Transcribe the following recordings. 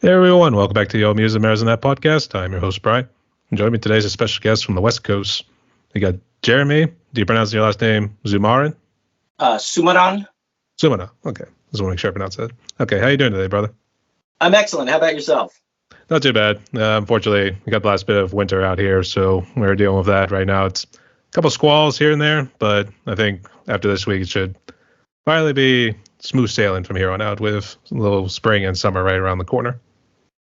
Hey everyone, welcome back to the Old Music Mares and That podcast. I'm your host, Brian. And joining me today is a special guest from the West Coast. We got Jeremy. Do you pronounce your last name Zumaran? Sumaran. Zumara. Okay. Just want to make sure I pronounce that. Okay, how you doing today, brother? I'm excellent. How about yourself? Not too bad. Unfortunately, we got the last bit of winter out here, so we're dealing with that right now. It's a couple squalls here and there, but I think after this week it should finally be smooth sailing from here on out with a little spring and summer right around the corner.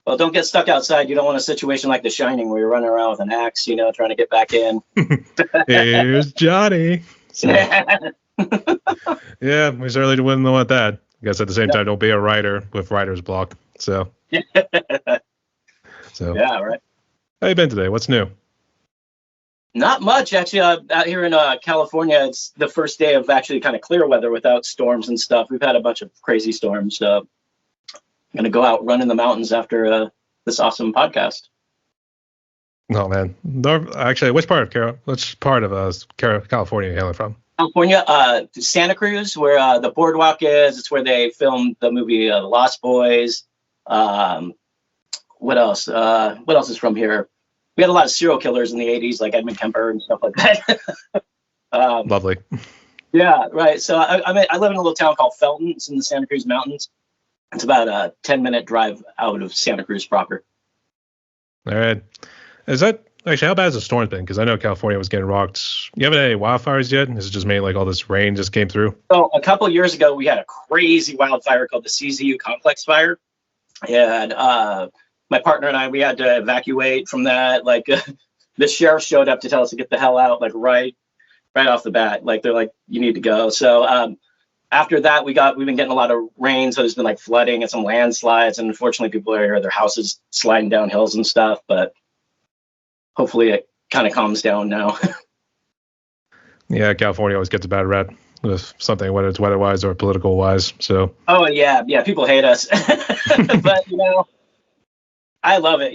Well, don't get stuck outside. You don't want a situation like The Shining where you're running around with an axe, trying to get back in. Here's Johnny. So, yeah, we certainly wouldn't want that. I guess at the same time, don't be a writer with writer's block. So, yeah, right. How you been today? What's new? Not much, actually. Out here in California, it's the first day of actually kind of clear weather without storms and stuff. We've had a bunch of crazy storms. I'm going to go out run in the mountains after this awesome podcast. Oh, man. Actually, which part of California are you hailing from? California, Santa Cruz, where the boardwalk is. It's where they filmed the movie The Lost Boys. What else? What else is from here? We had a lot of serial killers in the 80s, like Edmund Kemper and stuff like that. Lovely. Yeah, right. So I live in a little town called Felton. It's in the Santa Cruz Mountains. It's about a 10-minute drive out of Santa Cruz proper. All right. Is that actually how bad has the storm been? Because I know California was getting rocked. You haven't had any wildfires yet? Is it just mainly like all this rain just came through? So a couple of years ago, we had a crazy wildfire called the CZU Complex Fire. And my partner and I, we had to evacuate from that. Like the sheriff showed up to tell us to get the hell out, like right off the bat. Like they're like, you need to go. So after that, we've been getting a lot of rain. So there's been like flooding and some landslides. And unfortunately, people are here, their houses sliding down hills and stuff. But hopefully it kind of calms down now. Yeah, California always gets a bad rep with something, whether it's weather-wise or political-wise. So. Oh, yeah, people hate us. But, I love it.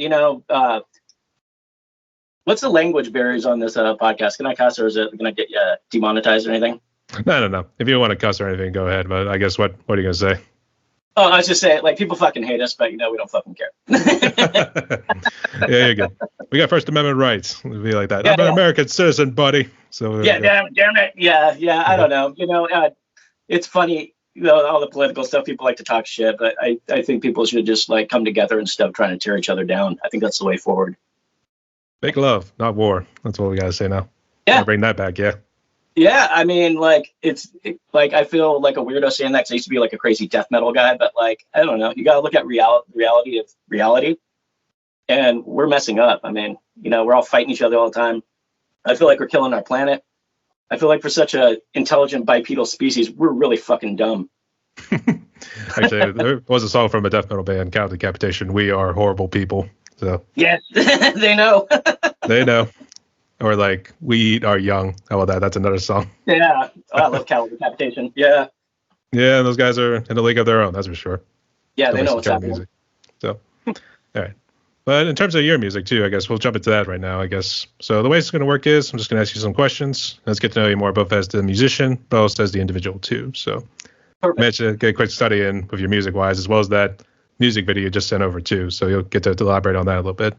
What's the language barriers on this podcast? Can I cuss, or is it going to get you demonetized or anything? No. If you want to cuss or anything, go ahead. But I guess what are you going to say? Oh, I was just saying, like, people fucking hate us, but, we don't fucking care. Yeah, you're good. We got First Amendment rights. It'd be like that. I'm an American citizen, buddy. So yeah, damn it. Yeah. I don't know. It's funny, all the political stuff. People like to talk shit, but I think people should just like come together instead of trying to tear each other down. I think that's the way forward. Make love, not war. That's what we gotta say now. Yeah, bring that back. Yeah. Yeah, I mean, like I feel like a weirdo saying that because I used to be like a crazy death metal guy, but like I don't know. You gotta look at reality, and we're messing up. I mean, we're all fighting each other all the time. I feel like we're killing our planet. I feel like for such a intelligent bipedal species, we're really fucking dumb. Actually, there was a song from a death metal band, Count Decapitation. We are horrible people. So yeah, they know. They know. Or like, we eat our young. How about that? That's another song. Yeah, I love Count Decapitation. Yeah. Yeah, those guys are in a league of their own. That's for sure. Yeah, they know what's happening. Music. So, all right. But in terms of your music, too, I guess we'll jump into that right now, I guess. So the way it's going to work is I'm just going to ask you some questions. Let's get to know you more, both as the musician, but also as the individual, too. So Mitch, get a quick study in with your music-wise, as well as that music video you just sent over, too. So you'll get to elaborate on that a little bit.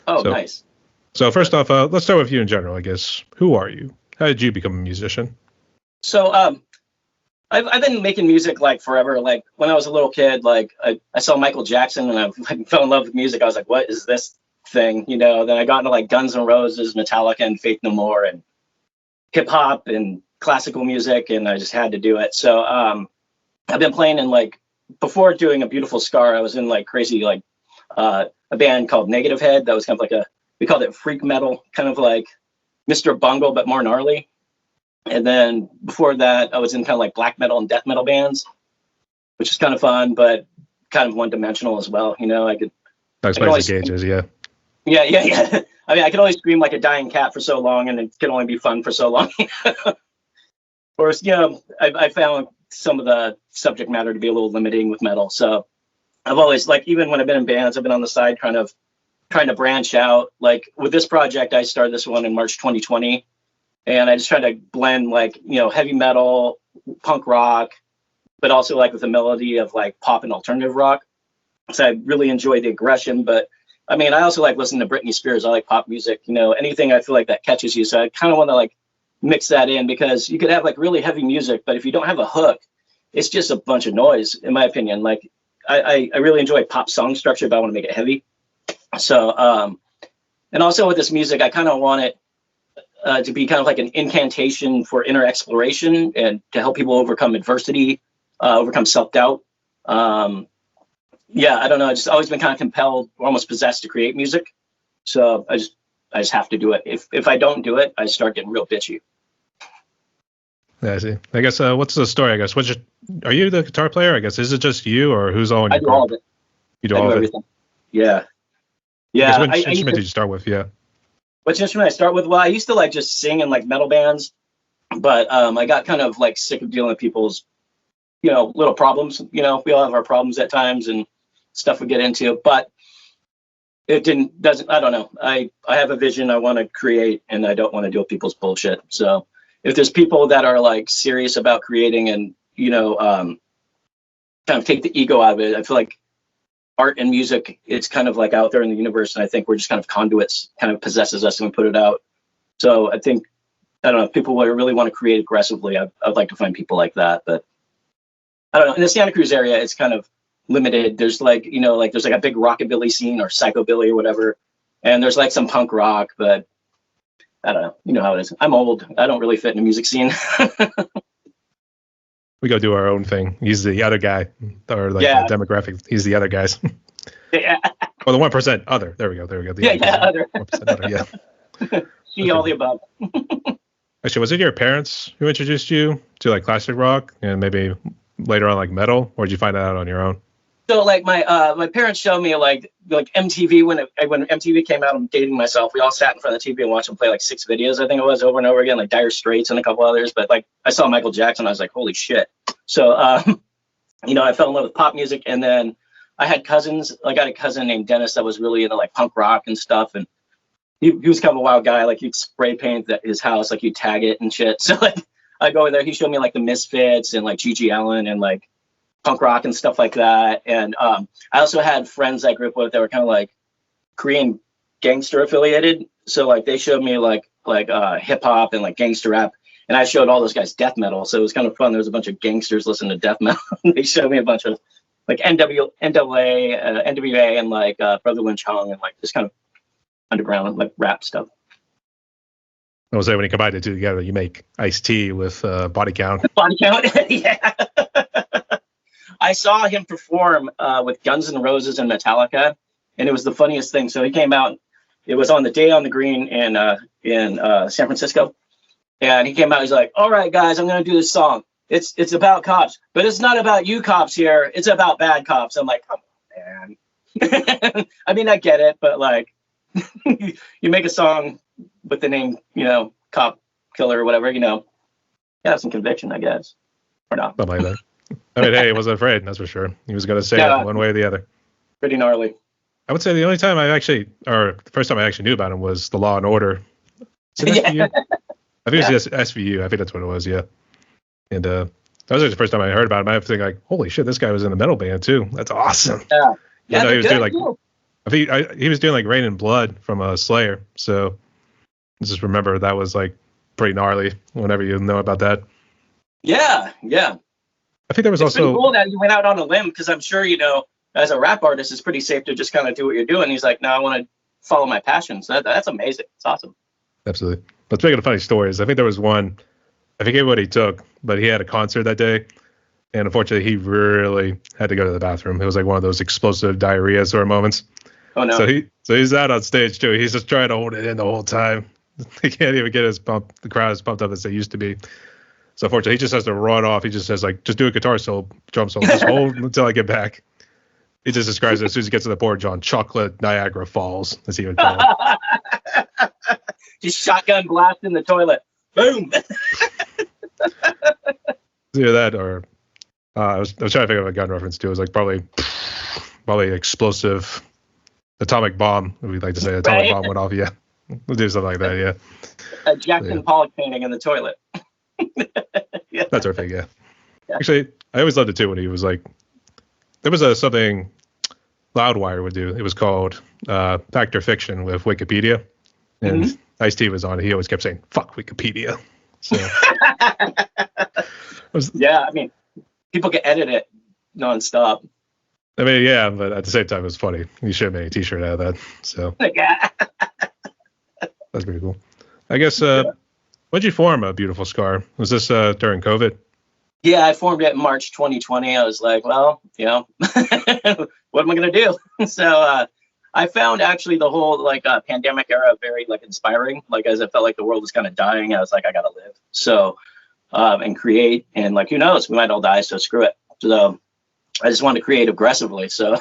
Oh, nice. So first off, let's start with you in general, I guess. Who are you? How did you become a musician? So I've been making music like forever. Like when I was a little kid, like I saw Michael Jackson and I fell in love with music. I was like, what is this thing? Then I got into like Guns N' Roses, Metallica, and Faith No More, and hip hop and classical music, and I just had to do it. So I've been playing in like before doing A Beautiful Scar. I was in like crazy like a band called Negative Head that was kind of like we called it freak metal, kind of like Mr. Bungle but more gnarly. And then before that, I was in kind of like black metal and death metal bands, which is kind of fun, but kind of one-dimensional as well. I could. Gauges, yeah. Yeah. I mean, I could only scream like a dying cat for so long, and it can only be fun for so long. Or, I found some of the subject matter to be a little limiting with metal. So I've always, like, even when I've been in bands, I've been on the side kind of trying to branch out. Like with this project, I started this one in March 2020. And I just tried to blend like, heavy metal, punk rock, but also like with a melody of like pop and alternative rock. So I really enjoy the aggression, but I mean, I also like listening to Britney Spears. I like pop music, you know, anything I feel like that catches you. So I kind of want to like mix that in, because you could have like really heavy music, but if you don't have a hook, it's just a bunch of noise, in my opinion. Like I really enjoy pop song structure, but I want to make it heavy. So, and also with this music, I kind of want it to be kind of like an incantation for inner exploration and to help people overcome adversity, overcome self-doubt. Yeah, I don't know. I've just always been kind of compelled, almost possessed to create music. So I just have to do it. If I don't do it, I start getting real bitchy. Yeah, I see. I guess what's the story? I guess are you the guitar player? I guess is it just you, or who's all in your I do all of it. You do all of everything. it. Yeah, yeah. What instrument did you start with? Yeah. Which instrument I start with? Well, I used to like just sing in like metal bands, but I got kind of like sick of dealing with people's, you know, little problems. You know, we all have our problems at times and stuff we get into, but it doesn't, I don't know. I have a vision I want to create, and I don't want to deal with people's bullshit. So if there's people that are like serious about creating and, you know, kind of take the ego out of it, I feel like art and music, it's kind of like out there in the universe. And I think we're just kind of conduits, kind of possesses us and we put it out. So I think, I don't know, if people really want to create aggressively, I'd like to find people like that. But I don't know. In the Santa Cruz area, it's kind of limited. There's like, you know, like there's like a big rockabilly scene or psychobilly or whatever. And there's like some punk rock, but I don't know. You know how it is. I'm old. I don't really fit in the music scene. We go do our own thing. He's the other guy, or like the demographic. He's the other guys. Yeah. Or the 1% other. There we go. The other. 1% other. Yeah. See all the above. Actually, was it your parents who introduced you to like classic rock and maybe later on like metal, or did you find that out on your own? So like my parents showed me like MTV when MTV came out. I'm dating myself. We all sat in front of the TV and watched them play like 6 videos, I think it was, over and over again, like Dire Straits and a couple others. But like I saw Michael Jackson, I was like, holy shit. So you know, I fell in love with pop music, and then I had cousins. I got a cousin named Dennis that was really into like punk rock and stuff, and he was kind of a wild guy. Like he'd spray paint his house, like he'd tag it and shit. So like I go over there, he showed me like the Misfits and like Gigi Allen and like punk rock and stuff like that. And I also had friends I grew up with that were kind of like Korean gangster affiliated. So like they showed me like hip hop and like gangster rap, and I showed all those guys death metal. So it was kind of fun. There was a bunch of gangsters listening to death metal. They showed me a bunch of like NWA, and like Brother Lynch Hung, and like this kind of underground like rap stuff. I will say when you combine the two together, you make Ice-T with Body Count. Body Count, yeah. I saw him perform with Guns N' Roses and Metallica, and it was the funniest thing. So he came out. It was on the Day on the Green in San Francisco, and he came out. He's like, "All right, guys, I'm going to do this song. It's about cops, but it's not about you cops here. It's about bad cops." I'm like, "Come on, man." I mean, I get it, but like, you make a song with the name, you know, cop killer or whatever, you know, you have some conviction, I guess, or not. Something like that. I mean, hey, he wasn't afraid, that's for sure. He was going to say it one way or the other. Pretty gnarly. I would say the only time the first time I actually knew about him was the Law and Order. Is it SVU? I think it was SVU. I think that's what it was, yeah. And that was the first time I heard about him. I was thinking like, holy shit, this guy was in the metal band too. That's awesome. Yeah. Yeah, he was doing like, he was doing like Rain and Blood from Slayer. So just remember that was like pretty gnarly whenever you know about that. Yeah. I think there was also pretty cool that you went out on a limb, because I'm sure, you know, as a rap artist, it's pretty safe to just kind of do what you're doing. He's like, no, I want to follow my passion. So that's amazing. It's awesome. Absolutely. But speaking of funny stories, I think there was one, I forget what he took, but he had a concert that day. And unfortunately, he really had to go to the bathroom. It was like one of those explosive diarrhea sort of moments. Oh, no. So he's out on stage, too. He's just trying to hold it in the whole time. He can't even get the crowd as pumped up as they used to be. So unfortunately, he just has to run off. He just says, like, just do a guitar solo, drum solo. Just hold until I get back. He just describes it as soon as he gets to the board, John, chocolate Niagara Falls, as he would call it. Just shotgun blast in the toilet. Boom. Either that or I was trying to think of a gun reference, too. It was like probably explosive atomic bomb. We'd like to say atomic bomb went off. Yeah. We'll do something like that. Yeah. A Jackson Pollock painting in the toilet. Yeah. That's our thing. Yeah. Actually, I always loved it too when he was like, there was something Loudwire would do. It was called Fact or Fiction with Wikipedia, and Ice-T was on it. He always kept saying "fuck Wikipedia." So yeah, I mean, people can edit it nonstop. I mean, yeah, but at the same time, it was funny. You should have made a T-shirt out of that. So that's pretty cool. I guess. When did you form A Beautiful Scar? Was this during COVID? Yeah, I formed it in March 2020. I was like, well, you know, what am I gonna do? So I found actually the whole like pandemic era very like inspiring. Like as it felt like the world was kind of dying, I was like, I gotta live. So and create, and like who knows, we might all die, so screw it. So I just wanted to create aggressively. So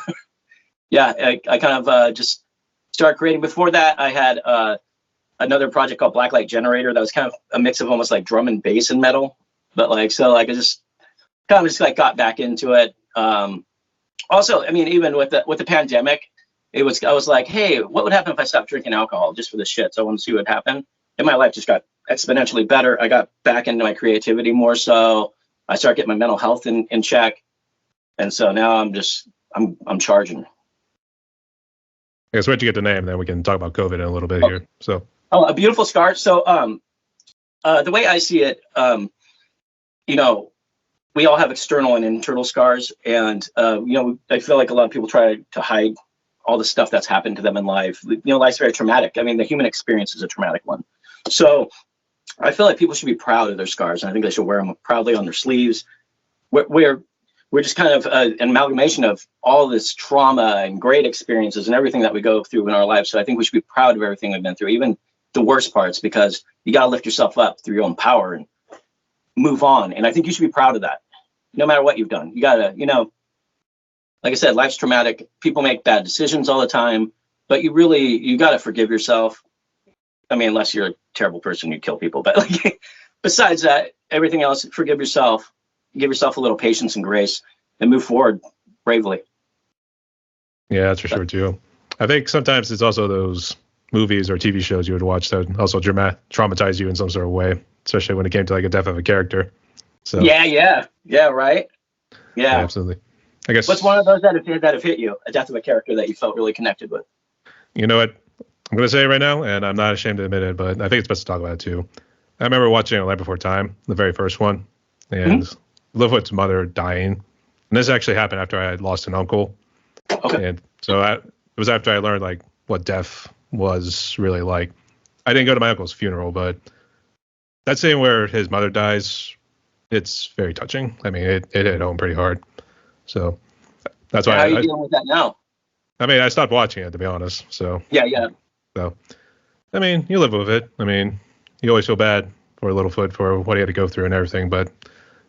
yeah, I kind of just started creating. Before that, I had another project called Blacklight Generator that was kind of a mix of almost like drum and bass and metal. But like, so like I just kind of just like got back into it. Also, I mean, even with the pandemic, I was like, hey, what would happen if I stopped drinking alcohol just for the shit? So I wanted to see what happened. And my life just got exponentially better. I got back into my creativity more. So I started getting my mental health in check. And so now I'm charging. I guess where'd you get the name? Then we can talk about COVID in a little bit here. So. Oh, A Beautiful Scar. So the way I see it, you know, we all have external and internal scars. And, you know, I feel like a lot of people try to hide all the stuff that's happened to them in life. You know, life's very traumatic. I mean, the human experience is a traumatic one. So I feel like people should be proud of their scars. And I think they should wear them proudly on their sleeves. We're just kind of an amalgamation of all this trauma and great experiences and everything that we go through in our lives. So I think we should be proud of everything we've been through, even the worst parts, because you got to lift yourself up through your own power and move on. And I think you should be proud of that, no matter what you've done. You got to, you know, like I said, life's traumatic. People make bad decisions all the time, but you got to forgive yourself. I mean, unless you're a terrible person, you kill people. But like, besides that, everything else, forgive yourself. Give yourself a little patience and grace and move forward bravely. Yeah, that's for sure too. I think sometimes it's also those movies or TV shows you would watch that also traumatize you in some sort of way, especially when it came to like a death of a character. So yeah, right. Yeah, absolutely. I guess. What's one of those that have hit you? A death of a character that you felt really connected with? You know what? I'm gonna say it right now, and I'm not ashamed to admit it, but I think it's best to talk about it too. I remember watching Life Before Time, the very first one, and Littlefoot's mother dying. And this actually happened after I had lost an uncle. Okay. And so it was after I learned like what death was really like. I didn't go to my uncle's funeral, but that scene where his mother dies, it's very touching. I mean, it hit home pretty hard. So that's why. How are you dealing with that now? I mean, I stopped watching it, to be honest. So Yeah. So, I mean, you live with it. I mean, you always feel bad for Littlefoot for what he had to go through and everything, but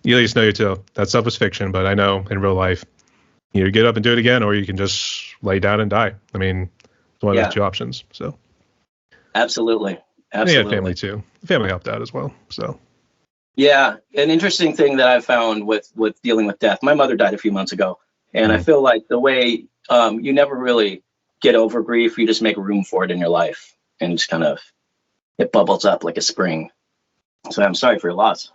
you at least know that stuff was fiction. But I know in real life, you get up and do it again, or you can just lay down and die. I mean, it's one of those two options. So absolutely. And he had family too. The family helped out as well. So yeah, an interesting thing that I found with dealing with death. My mother died a few months ago, and I feel like the way you never really get over grief, you just make room for it in your life, and just kind of it bubbles up like a spring. So I'm sorry for your loss.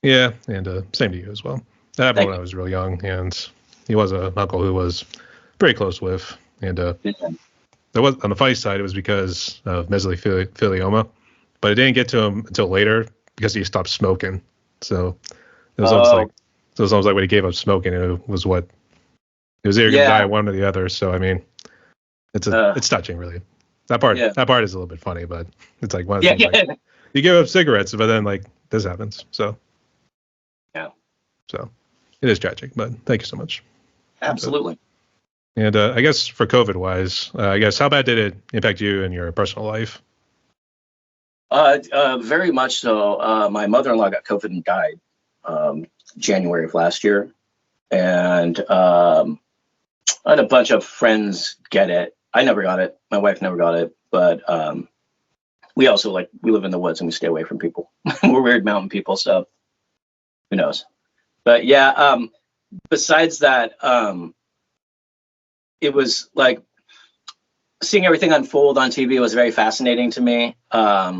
Yeah, and same to you as well. That happened when I was real young, and he was an uncle who was very close with. And there was, on the funny side, it was because of mesothelioma, but it didn't get to him until later because he stopped smoking. So it was almost like when he gave up smoking, it was either going to die one or the other. So I mean, it's touching, really. That part is a little bit funny, but it's like one of the things, like, you give up cigarettes, but then like this happens. So so it is tragic, but thank you so much. Absolutely. And I guess for COVID wise, I guess how bad did it impact you in your personal life? Very much so. My mother-in-law got COVID and died January of last year, and I had a bunch of friends get it. I never got it. My wife never got it, but we also we live in the woods and we stay away from people. We're weird mountain people, so who knows? But yeah, besides that, it was like seeing everything unfold on TV was very fascinating to me. But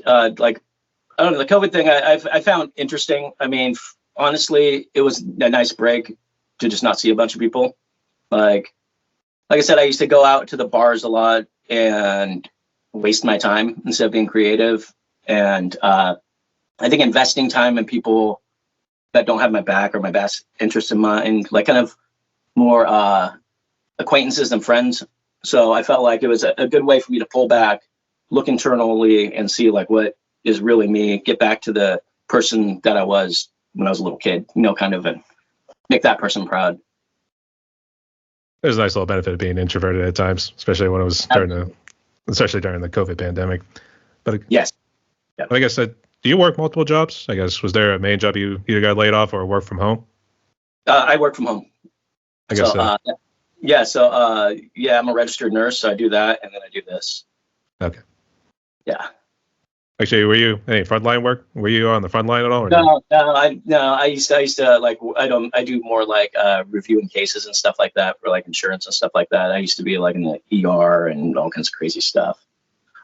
I don't know, the COVID thing I found interesting. I mean, honestly, it was a nice break. to just not see a bunch of people. Like I said, I used to go out to the bars a lot and waste my time instead of being creative. And I think investing time in people that don't have my back or my best interest in mind, like kind of more acquaintances than friends. So I felt like it was a good way for me to pull back, look internally, and see like what is really me, get back to the person that I was when I was a little kid, kind of, and make that person proud. There's a nice little benefit of being introverted at times, especially when it was especially during the COVID pandemic. But yes. Yep. I guess do you work multiple jobs? I guess, was there a main job you either got laid off or work from home? I work from home. I guess so. I'm a registered nurse, so I do that, and then I do this. Okay. Yeah. Actually, were you any frontline work? Were you on the front line at all? Or No. I used to like, I do more like reviewing cases and stuff like that for like insurance and stuff like that. I used to be like in the ER and all kinds of crazy stuff.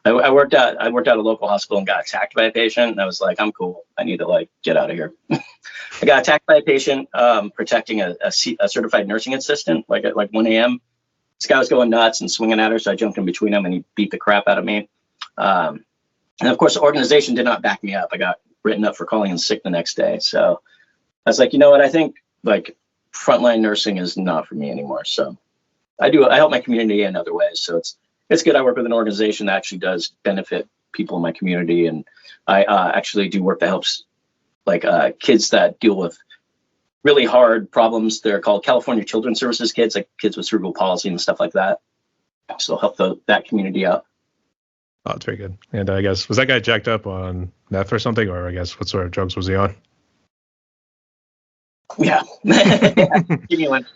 I worked at a local hospital and got attacked by a patient, and I was like, I'm cool. I need to like get out of here. I got attacked by a patient protecting a certified nursing assistant, like at 1 a.m. This guy was going nuts and swinging at her, so I jumped in between them and he beat the crap out of me. And of course, the organization did not back me up. I got written up for calling in sick the next day. So I was like, you know what? I think like frontline nursing is not for me anymore. So I help my community in other ways. So it's good. I work with an organization that actually does benefit people in my community. And I actually do work that helps like kids that deal with really hard problems. They're called California Children's Services kids, like kids with cerebral palsy and stuff like that. So help that community out. Oh, that's very good. And I guess, was that guy jacked up on meth or something? Or I guess, what sort of drugs was he on? Yeah. Give me one.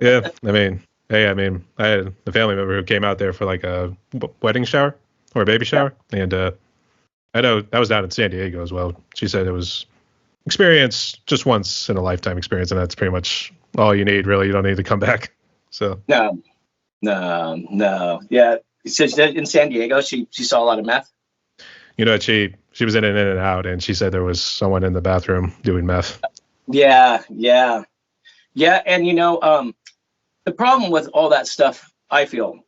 Yeah. I mean, I had a family member who came out there for like a wedding shower or a baby shower. Yeah. And I know that was down in San Diego as well. She said it was experience just once in a lifetime experience. And that's pretty much all you need, really. You don't need to come back. So. No. Yeah. So in San Diego, she saw a lot of meth. She was in and out, and she said there was someone in the bathroom doing meth. Yeah. And the problem with all that stuff, I feel,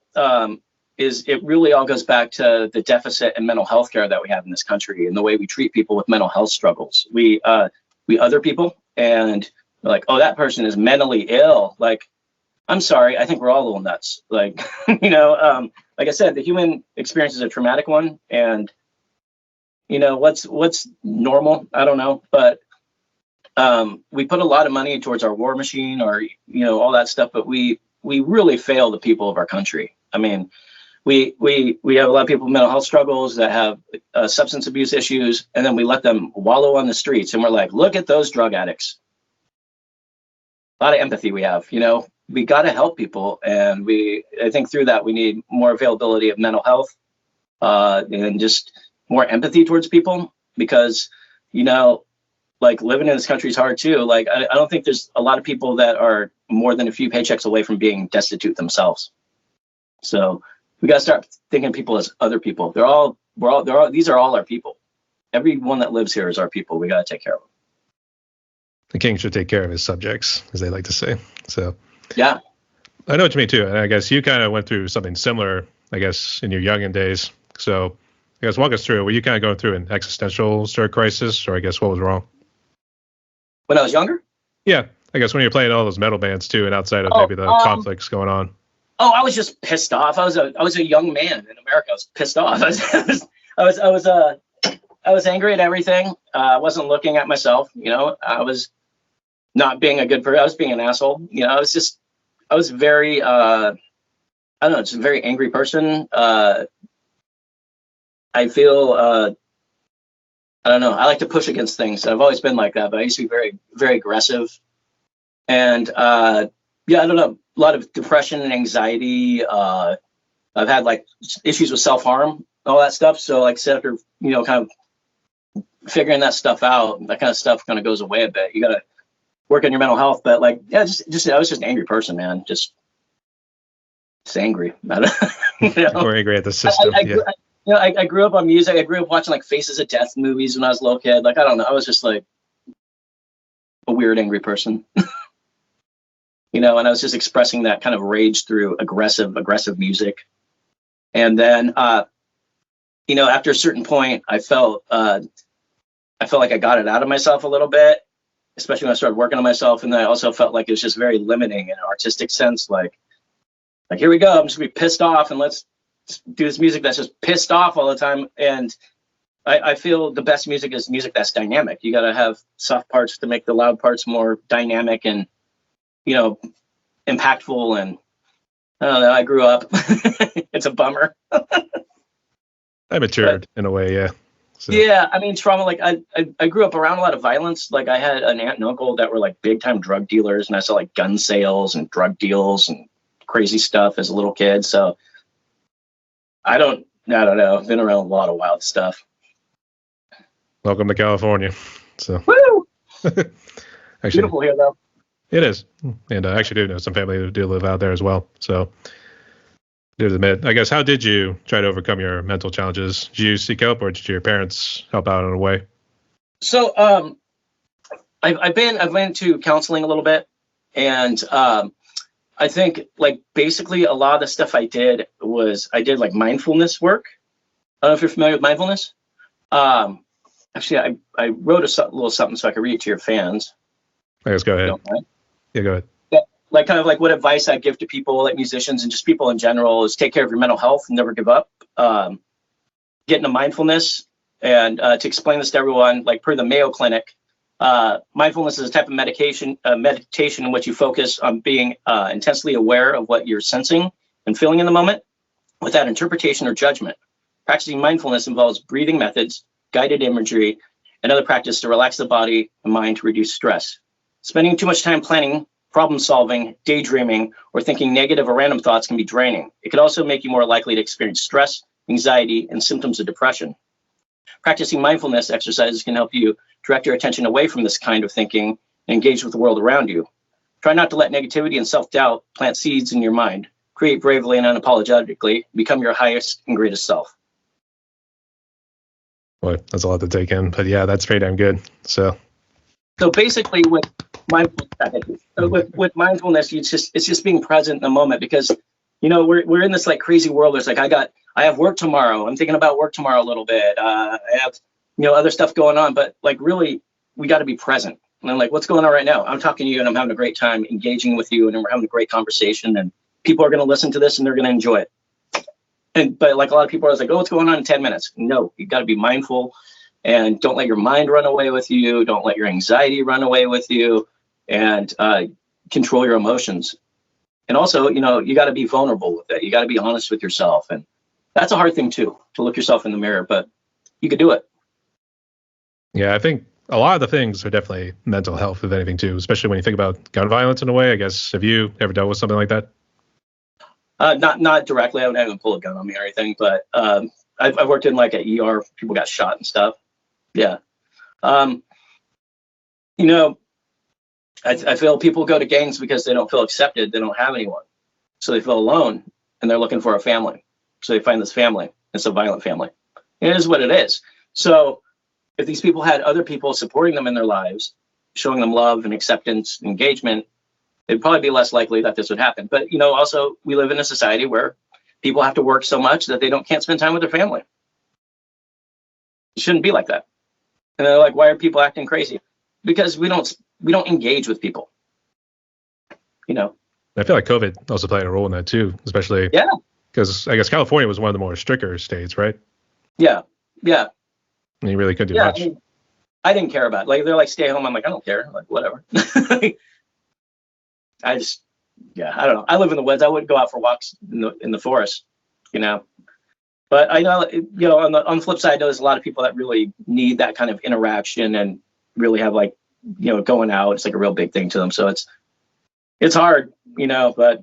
is it really all goes back to the deficit in mental health care that we have in this country and the way we treat people with mental health struggles. We other people, and we're like, oh, that person is mentally ill. Like, I'm sorry, I think we're all a little nuts. Like, like I said, the human experience is a traumatic one, and what's normal? I don't know, but we put a lot of money towards our war machine, or all that stuff, but we really fail the people of our country. I mean, we have a lot of people with mental health struggles that have substance abuse issues, and then we let them wallow on the streets, and we're like, look at those drug addicts. A lot of empathy we have, we got to help people, and I think through that we need more availability of mental health and just more empathy towards people, because like living in this country is hard too. Like I don't think there's a lot of people that are more than a few paychecks away from being destitute themselves. So we got to start thinking of people as other people. These are all our people. Everyone that lives here is our people. We got to take care of them. The king should take care of his subjects, as they like to say. So. Yeah, I know what you mean too, and I guess you kind of went through something similar, I guess, in your youngin' days. So, I guess walk us through. Were you kind of going through an existential sort of crisis, or I guess what was wrong? When I was younger? Yeah, I guess when you're playing all those metal bands too, and outside of maybe the conflicts going on. Oh, I was just pissed off. I was a young man in America. I was pissed off. I was angry at everything. I wasn't looking at myself. I was not being a good person. I was being an asshole. I was very, I don't know, just a very angry person. I feel, I don't know, I like to push against things. I've always been like that, but I used to be very, very aggressive. And I don't know, a lot of depression and anxiety. I've had like issues with self-harm, all that stuff. So like I said, after, kind of figuring that stuff out, that kind of stuff kind of goes away a bit. You got to work on your mental health, but like, I was just an angry person, man. Just angry. We're angry at the system. I grew up on music. I grew up watching like Faces of Death movies when I was a little kid. Like, I don't know. I was just like a weird, angry person. and I was just expressing that kind of rage through aggressive music. And then, after a certain point, I felt like I got it out of myself a little bit, especially when I started working on myself. And then I also felt like it was just very limiting in an artistic sense. Like here we go, I'm just gonna be pissed off, and let's do this music that's just pissed off all the time. And I feel the best music is music that's dynamic. You got to have soft parts to make the loud parts more dynamic and, impactful. And I don't know, I grew up. It's a bummer. I matured in a way, yeah. So. Yeah, I mean, trauma, like I grew up around a lot of violence. Like I had an aunt and uncle that were like big time drug dealers, and I saw like gun sales and drug deals and crazy stuff as a little kid. So I don't know. I've been around a lot of wild stuff. Welcome to California. So woo! Actually, beautiful here though. It is, and I actually do know some family who do live out there as well. So, do admit, I guess, how did you try to overcome your mental challenges? Did you seek help, or did your parents help out in a way? So, I've been to counseling a little bit, and I think like basically a lot of the stuff I did like mindfulness work. I don't know if you're familiar with mindfulness. Actually, I wrote a little something so I could read it to your fans. I guess go ahead. Yeah, go ahead. Yeah, like kind of like what advice I give to people, like musicians and just people in general, is take care of your mental health and never give up. Get into mindfulness, and to explain this to everyone, like per the Mayo Clinic, mindfulness is a type of meditation in which you focus on being intensely aware of what you're sensing and feeling in the moment without interpretation or judgment. Practicing mindfulness involves breathing methods, guided imagery, and other practice to relax the body and mind to reduce stress. Spending too much time planning, problem solving, daydreaming, or thinking negative or random thoughts can be draining. It could also make you more likely to experience stress, anxiety, and symptoms of depression. Practicing mindfulness exercises can help you direct your attention away from this kind of thinking and engage with the world around you. Try not to let negativity and self-doubt plant seeds in your mind. Create bravely and unapologetically. Become your highest and greatest self. Boy, that's a lot to take in, but yeah, that's pretty damn good. So basically, with mindfulness, it's just being present in the moment, because we're in this like crazy world. There's like I have work tomorrow. I'm thinking about work tomorrow a little bit. I have other stuff going on, but like really, we got to be present. And I'm like, what's going on right now? I'm talking to you, and I'm having a great time engaging with you, and we're having a great conversation, and people are going to listen to this, and they're going to enjoy it. But like a lot of people are like, oh, what's going on in 10 minutes? No, you got to be mindful, and don't let your mind run away with you. Don't let your anxiety run away with you, and control your emotions. And also, you got to be vulnerable with it. You got to be honest with yourself. And that's a hard thing too, to look yourself in the mirror, but you could do it. Yeah, I think a lot of the things are definitely mental health, if anything, too, especially when you think about gun violence in a way. I guess, have you ever dealt with something like that? Not directly. I wouldn't have them pull a gun on me or anything, but I've worked in like an ER. People got shot and stuff. Yeah. I feel people go to gangs because they don't feel accepted. They don't have anyone. So they feel alone, and they're looking for a family. So they find this family. It's a violent family. It is what it is. So if these people had other people supporting them in their lives, showing them love and acceptance, and engagement, it'd probably be less likely that this would happen. But, also we live in a society where people have to work so much that they can't spend time with their family. It shouldn't be like that. And they're like, why are people acting crazy? Because we don't engage with people. I feel like COVID also played a role in that too, especially because I guess California was one of the more stricter states, right? Yeah. And you really couldn't do much. I didn't care about it. Like, they're like, stay home. I'm like, I don't care. Like, whatever. I don't know. I live in the woods. I wouldn't go out for walks in the forest, But I know, on the flip side, there's a lot of people that really need that kind of interaction and really have like, going out. It's like a real big thing to them. So it's hard, but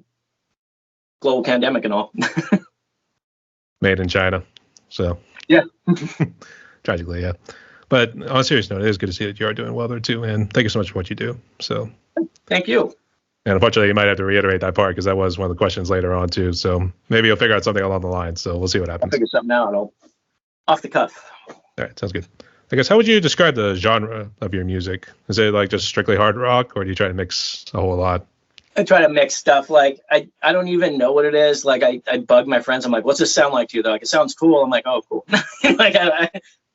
global pandemic and all. Made in China. So yeah. Tragically, yeah. But on a serious note, it is good to see that you are doing well there too. And thank you so much for what you do. So thank you. And unfortunately, you might have to reiterate that part because that was one of the questions later on too. So maybe you'll figure out something along the line. So we'll see what happens. I'll figure something out. Off the cuff. All right, sounds good. I guess, how would you describe the genre of your music? Is it like just strictly hard rock, or do you try to mix a whole lot? I try to mix stuff. Like I don't even know what it is. Like I bug my friends. I'm like, what's this sound like to you? They're like, it sounds cool. I'm like, oh, cool. Like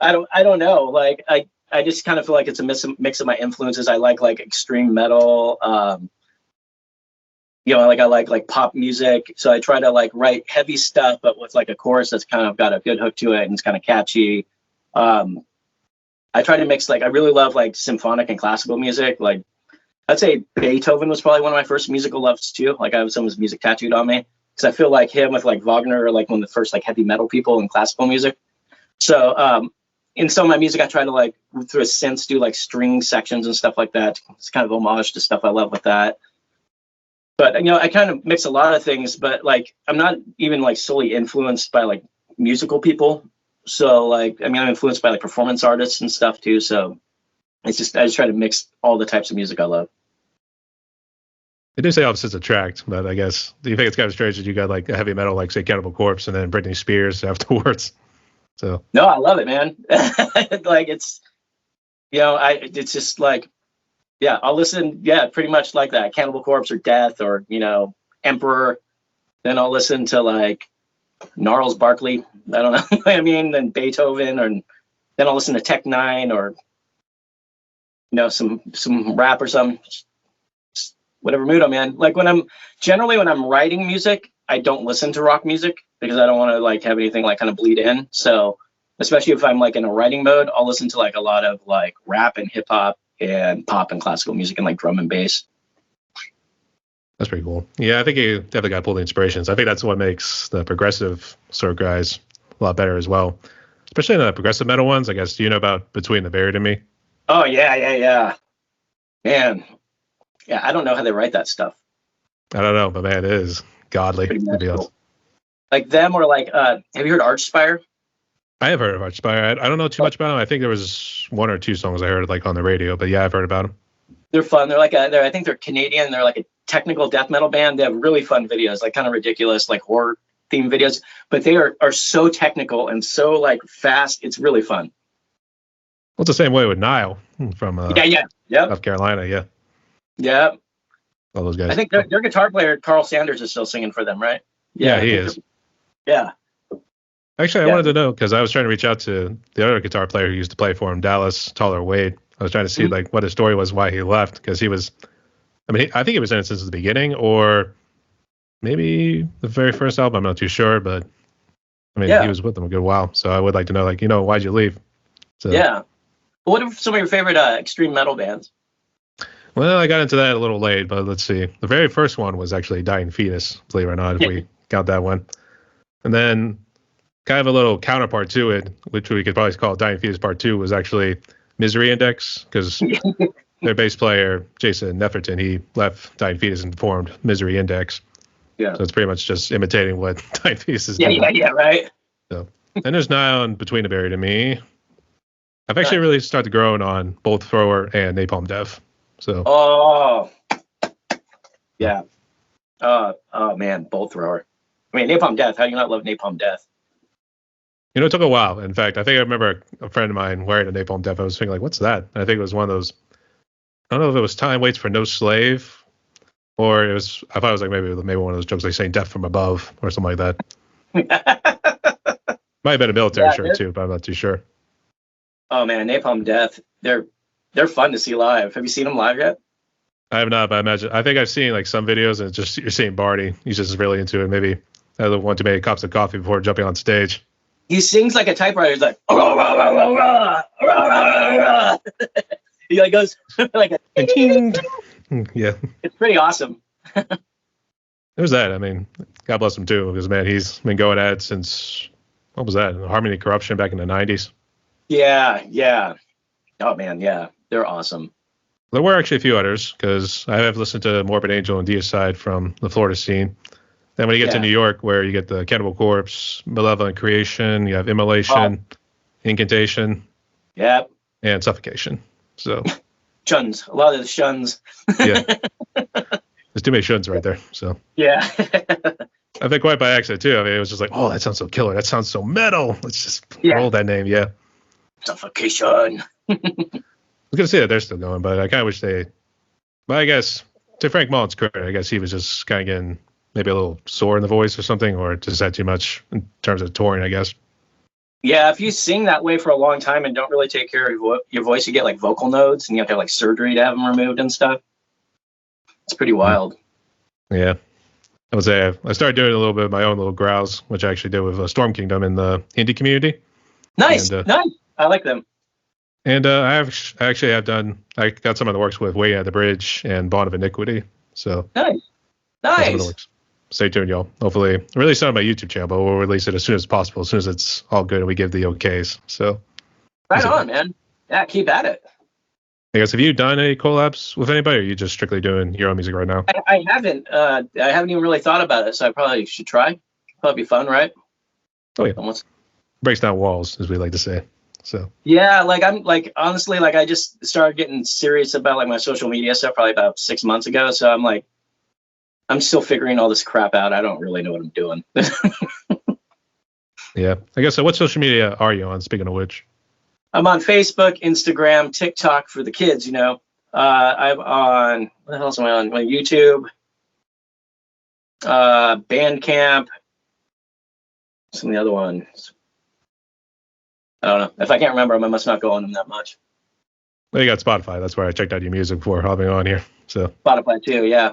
I don't know. Like I just kind of feel like it's a mix of my influences. I like extreme metal. You know, like I like pop music. So I try to like write heavy stuff, but with like a chorus that's kind of got a good hook to it and it's kind of catchy. I try to mix, like, I really love like symphonic and classical music. Like I'd say Beethoven was probably one of my first musical loves too. Like I have some of his music tattooed on me because I feel like him with like Wagner are like one of the first like heavy metal people in classical music. So in some of my music, I try to like through a synth do like string sections and stuff like that. It's kind of homage to stuff I love with that. But, you know, I kind of mix a lot of things, but like I'm not even like solely influenced by like musical people. So like, I mean, I'm influenced by like performance artists and stuff too. So it's just, I just try to mix all the types of music I love. They do say opposites attract, but I guess, do you think it's kind of strange that you got like a heavy metal, like say Cannibal Corpse and then Britney Spears afterwards? So no, I love it, man. Like it's, you know, it's just like, yeah, I'll listen. Yeah, pretty much like that. Cannibal Corpse or Death or, you know, Emperor. Then I'll listen to like Gnarls Barkley. I don't know what I mean. Then Beethoven, or then I'll listen to Tech Nine or, you know, some rap or something. Just whatever mood I'm in. Like when I'm writing music, I don't listen to rock music because I don't want to like have anything like kind of bleed in. So especially if I'm like in a writing mode, I'll listen to like a lot of like rap and hip hop and pop and classical music and like drum and bass. That's pretty cool. Yeah, I think you definitely got to pull the inspirations. I think that's what makes the progressive sort of guys a lot better as well, especially in the progressive metal ones. I guess, do you know about Between the Buried and Me? Oh yeah, man. Yeah, I don't know how they write that stuff. I don't know, but man, it is godly. To be honest. Like them or like, have you heard Archspire? I have heard of Archspire. I don't know too much about them. I think there was one or two songs I heard like on the radio, but yeah, I've heard about them. They're fun. They're like I think they're Canadian. They're like a technical death metal band. They have really fun videos, like kind of ridiculous, like horror themed videos, but they are so technical and so like fast. It's really fun. Well, it's the same way with Nile from South Carolina. Yeah. All those guys. I think their guitar player, Carl Sanders, is still singing for them, right? Yeah, he is. Yeah. Actually, I wanted to know because I was trying to reach out to the other guitar player who used to play for him, Dallas Taller Wade. I was trying to see like what his story was, why he left, because he was, I mean, I think he was in it since the beginning, or maybe the very first album. I'm not too sure, but I mean, he was with them a good while. So I would like to know, like, you know, why'd you leave? So, yeah. What are some of your favorite extreme metal bands? Well, I got into that a little late, but let's see. The very first one was actually Dying Fetus, believe it or not, if we count that one. And then kind of a little counterpart to it, which we could probably call Dying Fetus Part 2, was actually Misery Index, because their bass player, Jason Neferton, he left Dying Fetus and formed Misery Index. Yeah. So it's pretty much just imitating what Dying Fetus is doing. Yeah, right. So, and there's now in Between the Buried and Me. I've actually really started growing on Bolt Thrower and Napalm Death. So. Oh. Yeah. Oh man, Bolt Thrower. I mean, Napalm Death. How do you not love Napalm Death? You know, it took a while. In fact, I think I remember a friend of mine wearing a Napalm Death. I was thinking, like, what's that? And I think it was one of those, I don't know if it was Time Waits for No Slave, or it was, I thought it was like maybe one of those jokes like saying Death from Above or something like that. Might have been a military shirt too, but I'm not too sure. Oh man, Napalm Death. They're fun to see live. Have you seen them live yet? I have not, but I think I've seen like some videos, and it's just you're seeing Barty. He's just really into it. Maybe I want to make cups of coffee before jumping on stage. He sings like a typewriter. He's like, he like goes like a yeah. It's pretty awesome. There's that. I mean, God bless him too, because man, he's been going at it since, what was that? Harmony Corruption back in the 90s. Yeah. Oh man, yeah, they're awesome. There were actually a few others, because I have listened to Morbid Angel and Deicide from the Florida scene. Then when you get to New York, where you get the Cannibal Corpse, Malevolent Creation, you have Immolation, Incantation, and Suffocation. So shuns, a lot of the shuns. Yeah, there's too many shuns right there. So yeah, I think quite by accident too. I mean, it was just like, oh, that sounds so killer. That sounds so metal. Let's just roll that name. Yeah, Suffocation. I was gonna say that they're still going, but I kind of wish they. But I guess to Frank Mullen's credit, I guess he was just kind of getting maybe a little sore in the voice or something, or just had too much in terms of touring, I guess. Yeah, if you sing that way for a long time and don't really take care of your voice, you get like vocal nodes, and you have to have like surgery to have them removed and stuff. It's pretty wild. Yeah. I would say I started doing a little bit of my own little growls, which I actually did with Storm Kingdom in the indie community. Nice, nice. I like them. And I actually have done. I got some of the works with Waiting at the Bridge and Bond of Iniquity. So nice. Stay tuned, y'all. Hopefully, release it on my YouTube channel, but we'll release it as soon as possible, as soon as it's all good and we give the okays. So right on, man. Yeah, keep at it. I guess, have you done any collabs with anybody, or are you just strictly doing your own music right now? I haven't. I haven't even really thought about it, so I probably should try. Probably be fun, right? Oh yeah. Almost breaks down walls, as we like to say. So yeah, like I'm like honestly, like I just started getting serious about like my social media stuff probably about 6 months ago. So I'm like, I'm still figuring all this crap out. I don't really know what I'm doing. Yeah, I guess so. What social media are you on? Speaking of which, I'm on Facebook, Instagram, TikTok for the kids. You know, I'm on what else am I on? My YouTube, Bandcamp, some of the other ones. I don't know. If I can't remember them, I must not go on them that much. Well, you got Spotify. That's where I checked out your music before hopping on here. So Spotify too, yeah.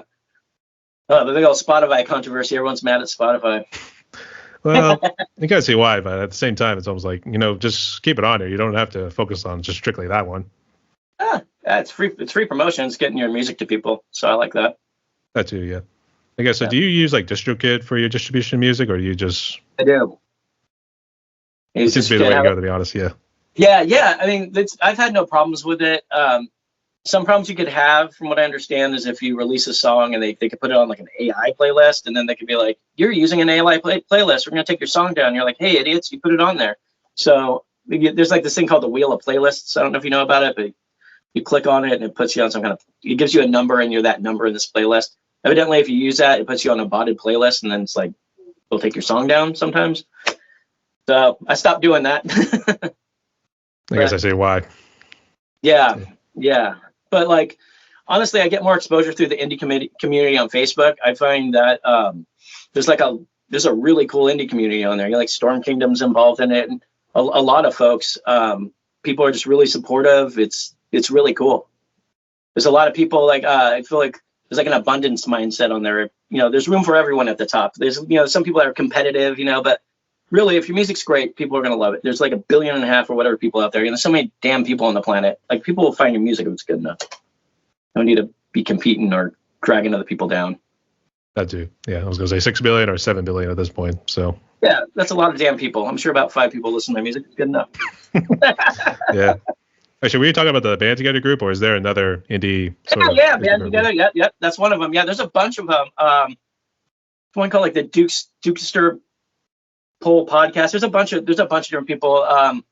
Oh, the big old Spotify controversy. Everyone's mad at Spotify. Well, you can see why, but at the same time, it's almost like, just keep it on there. You don't have to focus on just strictly that one. Yeah, it's free. It's free promotion. It's getting your music to people. So I like that. That too, yeah. I guess, so do you use like DistroKid for your distribution of music, or do you just... I do. It seems to be the way to go, to be honest, yeah. Yeah. I mean, I've had no problems with it. Some problems you could have, from what I understand, is if you release a song and they could put it on like an AI playlist, and then they could be like, you're using an AI playlist. We're going to take your song down. And you're like, hey, idiots, you put it on there. So there's like this thing called the Wheel of Playlists. I don't know if you know about it, but you click on it and it puts you on some kind of, it gives you a number and you're that number in this playlist. Evidently, if you use that, it puts you on a botted playlist, and then it's like, they'll take your song down sometimes. So I stopped doing that. I guess I see why. Yeah. But like, honestly, I get more exposure through the indie community on Facebook. I find that there's a really cool indie community on there. You like Storm Kingdom's involved in it, and a lot of folks. People are just really supportive. It's really cool. There's a lot of people like I feel like there's like an abundance mindset on there. There's room for everyone at the top. There's some people that are competitive, but really, if your music's great, people are going to love it. There's like 1.5 billion or whatever people out there. There's so many damn people on the planet. Like, people will find your music if it's good enough. Don't need to be competing or dragging other people down. That too. Yeah, I was going to say 6 billion or 7 billion at this point. So yeah, that's a lot of damn people. I'm sure about 5 people listen to my music. It's good enough. Yeah. Actually, were you talking about the Band Together group, or is there another indie? Yeah, Band Together. Yeah, that's one of them. Yeah, there's a bunch of them. One called like the Dukester Poll podcast. There's a bunch of different people.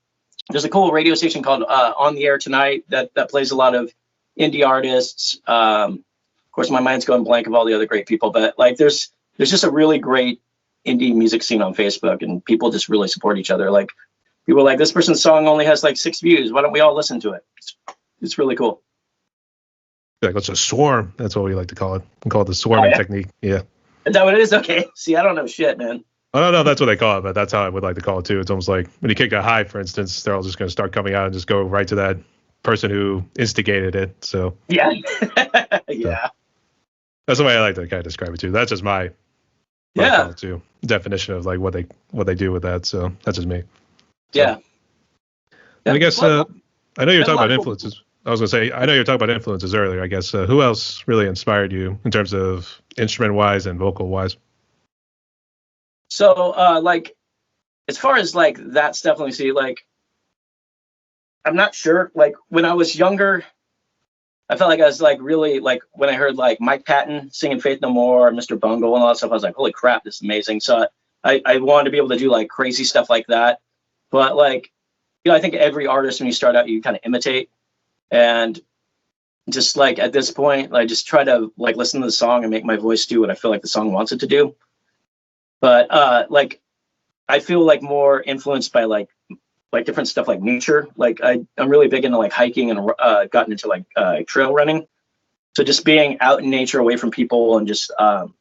There's a cool radio station called On the Air Tonight that plays a lot of indie artists. Of course, my mind's going blank of all the other great people, but like there's just a really great indie music scene on Facebook, and people just really support each other. Like, people are like, this person's song only has like 6 views. Why don't we all listen to it? It's really cool. Yeah, let's just swarm. That's what we like to call it. We call it the swarming technique. Yeah. Is that what it is? Okay. See, I don't know shit, man. I don't know if that's what they call it, but that's how I would like to call it too. It's almost like when you kick a hive, for instance, they're all just going to start coming out and just go right to that person who instigated it. So yeah. Yeah. That's the way I like to kind of describe it too. That's just my call it too. Definition of like what they do with that. So that's just me. So, yeah. And I guess I know you're talking about influences. I was going to say, I know you're talking about influences earlier. I guess who else really inspired you in terms of instrument wise and vocal wise? So, like, as far as like that stuff, let me see. Like, I'm not sure. Like, when I was younger, I felt like I was like really like when I heard like Mike Patton singing "Faith No More" and Mr. Bungle and all that stuff. I was like, holy crap, this is amazing. So I wanted to be able to do like crazy stuff like that. But like, I think every artist when you start out, you kind of imitate, and just like at this point, I just try to like listen to the song and make my voice do what I feel like the song wants it to do. But like, I feel like more influenced by like different stuff like nature. Like I'm really big into like hiking and gotten into like trail running. So just being out in nature, away from people, and just kind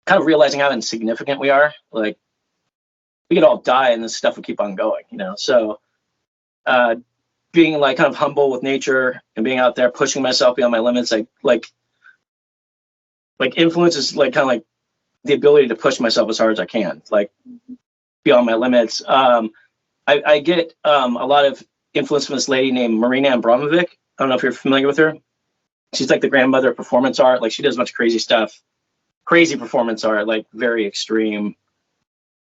of realizing how insignificant we are. Like, we could all die and this stuff would keep on going, you know? So being like kind of humble with nature and being out there, pushing myself beyond my limits, like influence is like kind of like the ability to push myself as hard as I can, like beyond my limits. I get a lot of influence from this lady named Marina Abramovic. I don't know if you're familiar with her. She's like the grandmother of performance art. Like, she does a bunch of crazy stuff, crazy performance art, like very extreme.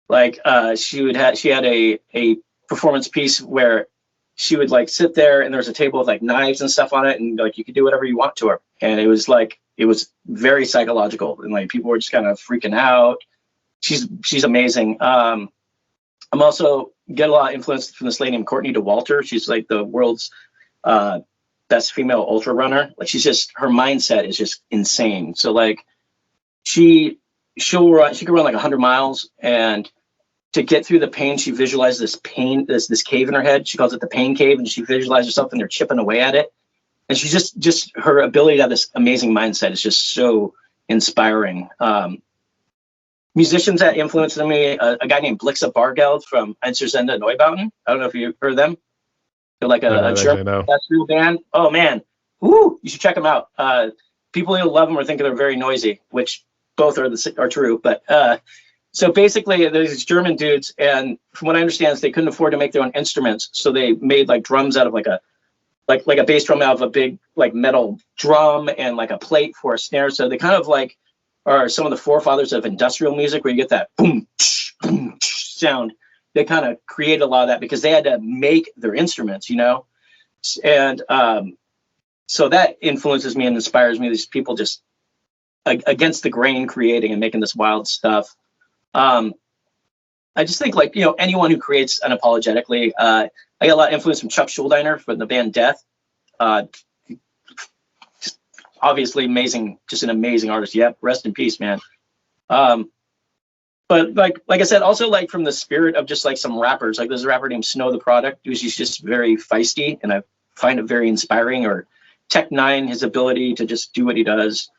Like she had a performance piece where she would like sit there and there was a table with like knives and stuff on it, and like you could do whatever you want to her. And it was very psychological, and like people were just kind of freaking out. She's amazing. I'm also get a lot of influence from this lady named Courtney DeWalter. She's like the world's best female ultra runner. Like, her mindset is just insane. So like she could run like 100 miles, and to get through the pain, she visualizes this cave in her head. She calls it the pain cave, and she visualizes herself and they're chipping away at it. And she's just her ability to have this amazing mindset is just so inspiring. Musicians that influenced me, a guy named Blixa Bargeld from Einstürzende Neubauten. I don't know if you've heard of them. They're like a German industrial band. Oh man, woo! You should check them out. People who love them or think they're very noisy, which both are true. But so basically, there's these German dudes, and from what I understand, is they couldn't afford to make their own instruments, so they made like drums out of like a bass drum out of a big like metal drum, and like a plate for a snare. So they kind of like are some of the forefathers of industrial music, where you get that boom, boom sound. They kind of created a lot of that because they had to make their instruments, you know? And so that influences me and inspires me. These people just against the grain creating and making this wild stuff. I just think, like, you know, anyone who creates unapologetically, I get a lot of influence from Chuck Schuldiner from the band Death. Just obviously amazing, just an amazing artist. Yep, rest in peace, man. But like I said, also like from the spirit of just like some rappers, like there's a rapper named Snow the Product, who's just very feisty, and I find it very inspiring. Or Tech Nine, his ability to just do what he does.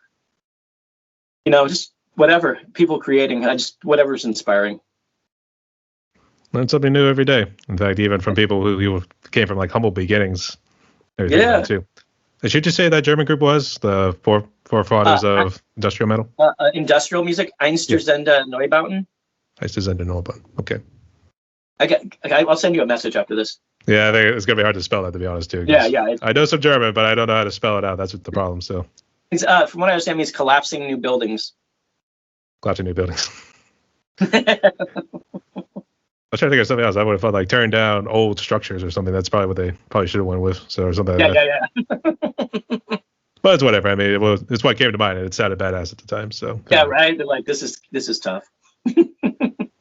You know, just whatever people creating, whatever's inspiring. Learn something new every day. In fact, even from people who came from like humble beginnings. Yeah. Too. Should you say that German group was the forefathers of industrial metal? Industrial music, Einstürzende Neubauten. Einstürzende Neubauten. Okay. I'll send you a message after this. Yeah, I think it's gonna be hard to spell that, to be honest, too. Yeah. I know some German, but I don't know how to spell it out. That's the problem. So. It's, from what I understand, it means collapsing new buildings. Collapsing new buildings. I was trying to think of something else. I would have thought like tearing down old structures or something. That's probably what they probably should have went with. So or something. Yeah. But it's whatever. I mean, it's what came to mind, and it sounded badass at the time. So yeah, right. They're like, this is tough.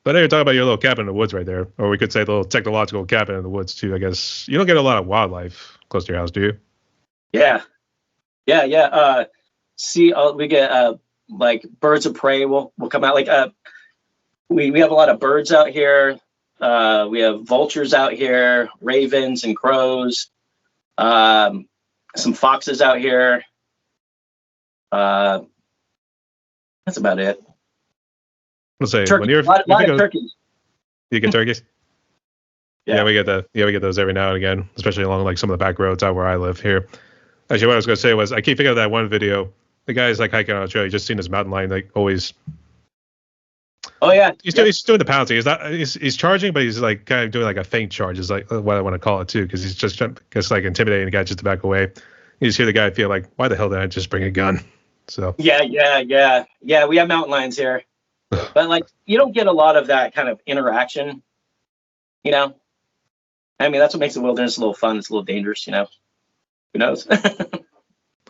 But you're talking about your little cabin in the woods right there, or we could say the little technological cabin in the woods too. I guess you don't get a lot of wildlife close to your house, do you? Yeah. We get like birds of prey will come out. Like we have a lot of birds out here. We have vultures out here, ravens and crows, some foxes out here. That's about it. Let's say Turkey, when you're a lot of turkeys. You get turkeys. Yeah, we get those every now and again, especially along like some of the back roads out where I live here. Actually, what I was going to say was I keep thinking of that one video. The guy's like hiking on a trail. You just seen his mountain lion like always. Oh yeah, he's doing the pouncing. He's charging, but he's like kind of doing like a feint charge. Is like what I want to call it too, because he's just like intimidating the guy just to back away. You just hear the guy feel like, why the hell did I just bring a gun? So yeah. We have mountain lions here, but like you don't get a lot of that kind of interaction. You know, I mean that's what makes the wilderness a little fun. It's a little dangerous. You know, who knows?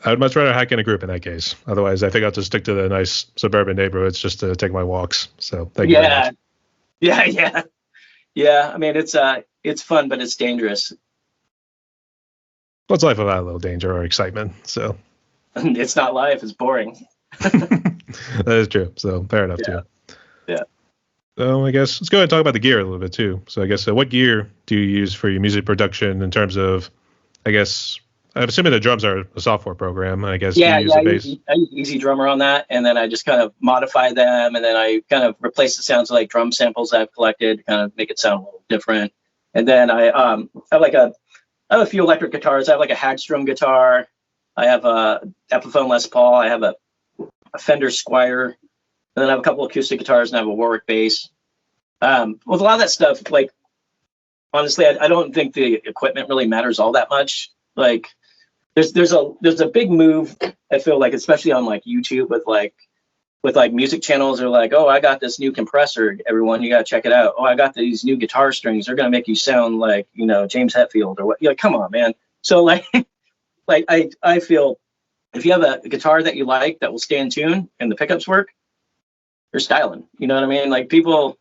I would much rather hike in a group in that case. Otherwise, I think I'll just stick to the nice suburban neighborhoods just to take my walks. So thank you very much. Yeah. I mean, it's fun, but it's dangerous. What's life without a little danger or excitement? So it's not life. It's boring. That is true. So fair enough too. Yeah. So I guess let's go ahead and talk about the gear a little bit too. So I guess what gear do you use for your music production in terms of, I guess, I'm assuming the drums are a software program. I guess Yeah, you use yeah. the bass. I use Easy Drummer on that, and then I just kind of modify them, and then I kind of replace the sounds of like drum samples I've collected, to kind of make it sound a little different. And then I have a few electric guitars. I have like a Hagstrom guitar. I have a Epiphone Les Paul. I have a Fender Squier, and then I have a couple acoustic guitars, and I have a Warwick bass. With a lot of that stuff, like honestly, I don't think the equipment really matters all that much. Like there's a big move, I feel like, especially on like YouTube with music channels are like, oh, I got this new compressor, everyone, you gotta check it out. Oh, I got these new guitar strings, they're gonna make you sound like, James Hetfield or what. You're like, come on, man. So like like I feel if you have a guitar that you like that will stay in tune and the pickups work, you're styling. You know what I mean? Like people,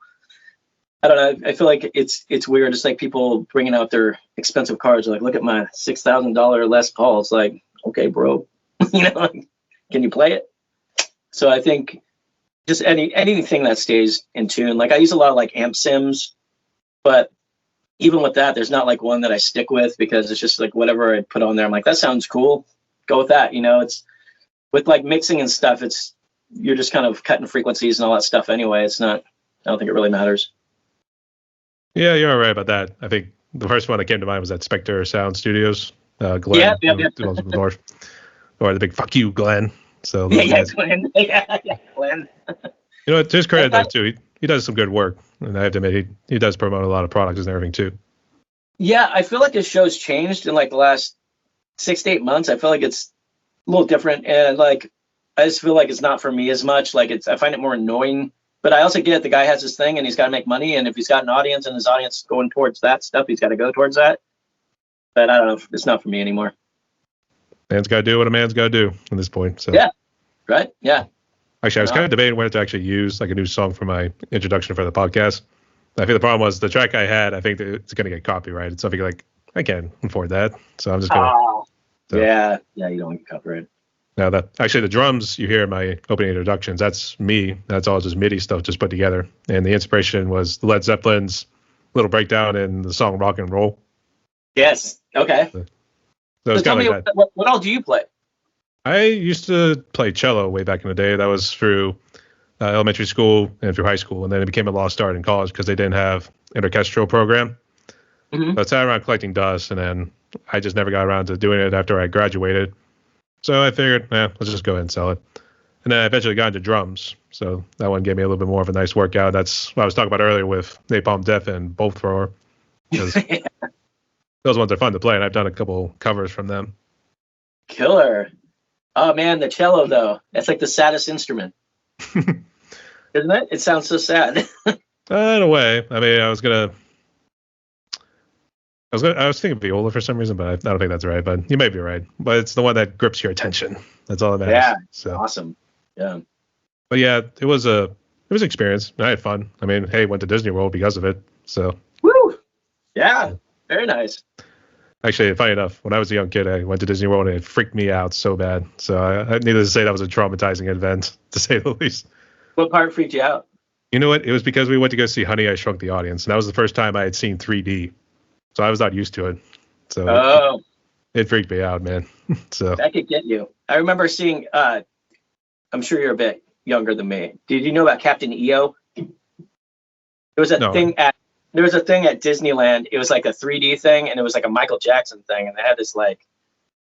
I don't know. I feel like it's weird. It's like people bringing out their expensive cars. Like, look at my $6,000 Les Paul. It's like, okay, bro, like, can you play it? So I think just anything that stays in tune. Like I use a lot of like amp sims, but even with that, there's not like one that I stick with because it's just like whatever I put on there. I'm like, that sounds cool. Go with that. It's with like mixing and stuff. You're just kind of cutting frequencies and all that stuff anyway. It's not. I don't think it really matters. Yeah, you're all right about that. I think the first one that came to mind was that Spectre Sound Studios. Glenn, Yeah. North, or the big fuck you, Glenn. So Glenn. Yeah, Glenn. To his credit though too, he does some good work, and I have to admit he does promote a lot of products and everything too. Yeah, I feel like his show's changed in like the last 6 to 8 months. I feel like it's a little different, and like I just feel like it's not for me as much. Like I find it more annoying. But I also get the guy has his thing and he's got to make money. And if he's got an audience and his audience going towards that stuff, he's got to go towards that. But I don't know. It's not for me anymore. Man's got to do what a man's got to do at this point. So yeah, right. Yeah. Actually, I was kind of debating whether to actually use like a new song for my introduction for the podcast. I think the problem was the track I had. I think that it's going to get copyrighted. So I feel like I can't afford that. So I'm just going to. Yeah. You don't want to get copyrighted. Now that actually the drums you hear in my opening introductions, that's me. That's all just MIDI stuff just put together. And the inspiration was Led Zeppelin's little breakdown in the song Rock and Roll. Yes. Okay. So it's kind of like that. What all do you play? I used to play cello way back in the day. That was through elementary school and through high school. And then it became a lost art in college because they didn't have an orchestral program. Mm-hmm. So I sat around collecting dust, and then I just never got around to doing it after I graduated. So I figured, let's just go ahead and sell it. And then I eventually got into drums. So that one gave me a little bit more of a nice workout. That's what I was talking about earlier with Napalm Death and Bolt Thrower. Because those ones are fun to play, and I've done a couple covers from them. Killer. Oh, man, the cello, though. That's like the saddest instrument. Isn't it? It sounds so sad. In a way. I mean, I was thinking viola for some reason, but I don't think that's right. But you may be right. But it's the one that grips your attention. That's all that matters. Yeah, so awesome. Yeah. But yeah, it was an experience. I had fun. I mean, hey, went to Disney World because of it. So. Woo! Yeah, very nice. Actually, funny enough, when I was a young kid, I went to Disney World and it freaked me out so bad. So I needless to say, that was a traumatizing event, to say the least. What part freaked you out? You know what? It was because we went to go see Honey, I Shrunk the Audience, and that was the first time I had seen 3D. So I was not used to it. So it freaked me out, man. So that could get you. I remember seeing. I'm sure you're a bit younger than me. Did you know about Captain EO? There was a thing at Disneyland. It was like a 3D thing, and it was like a Michael Jackson thing, and they had this like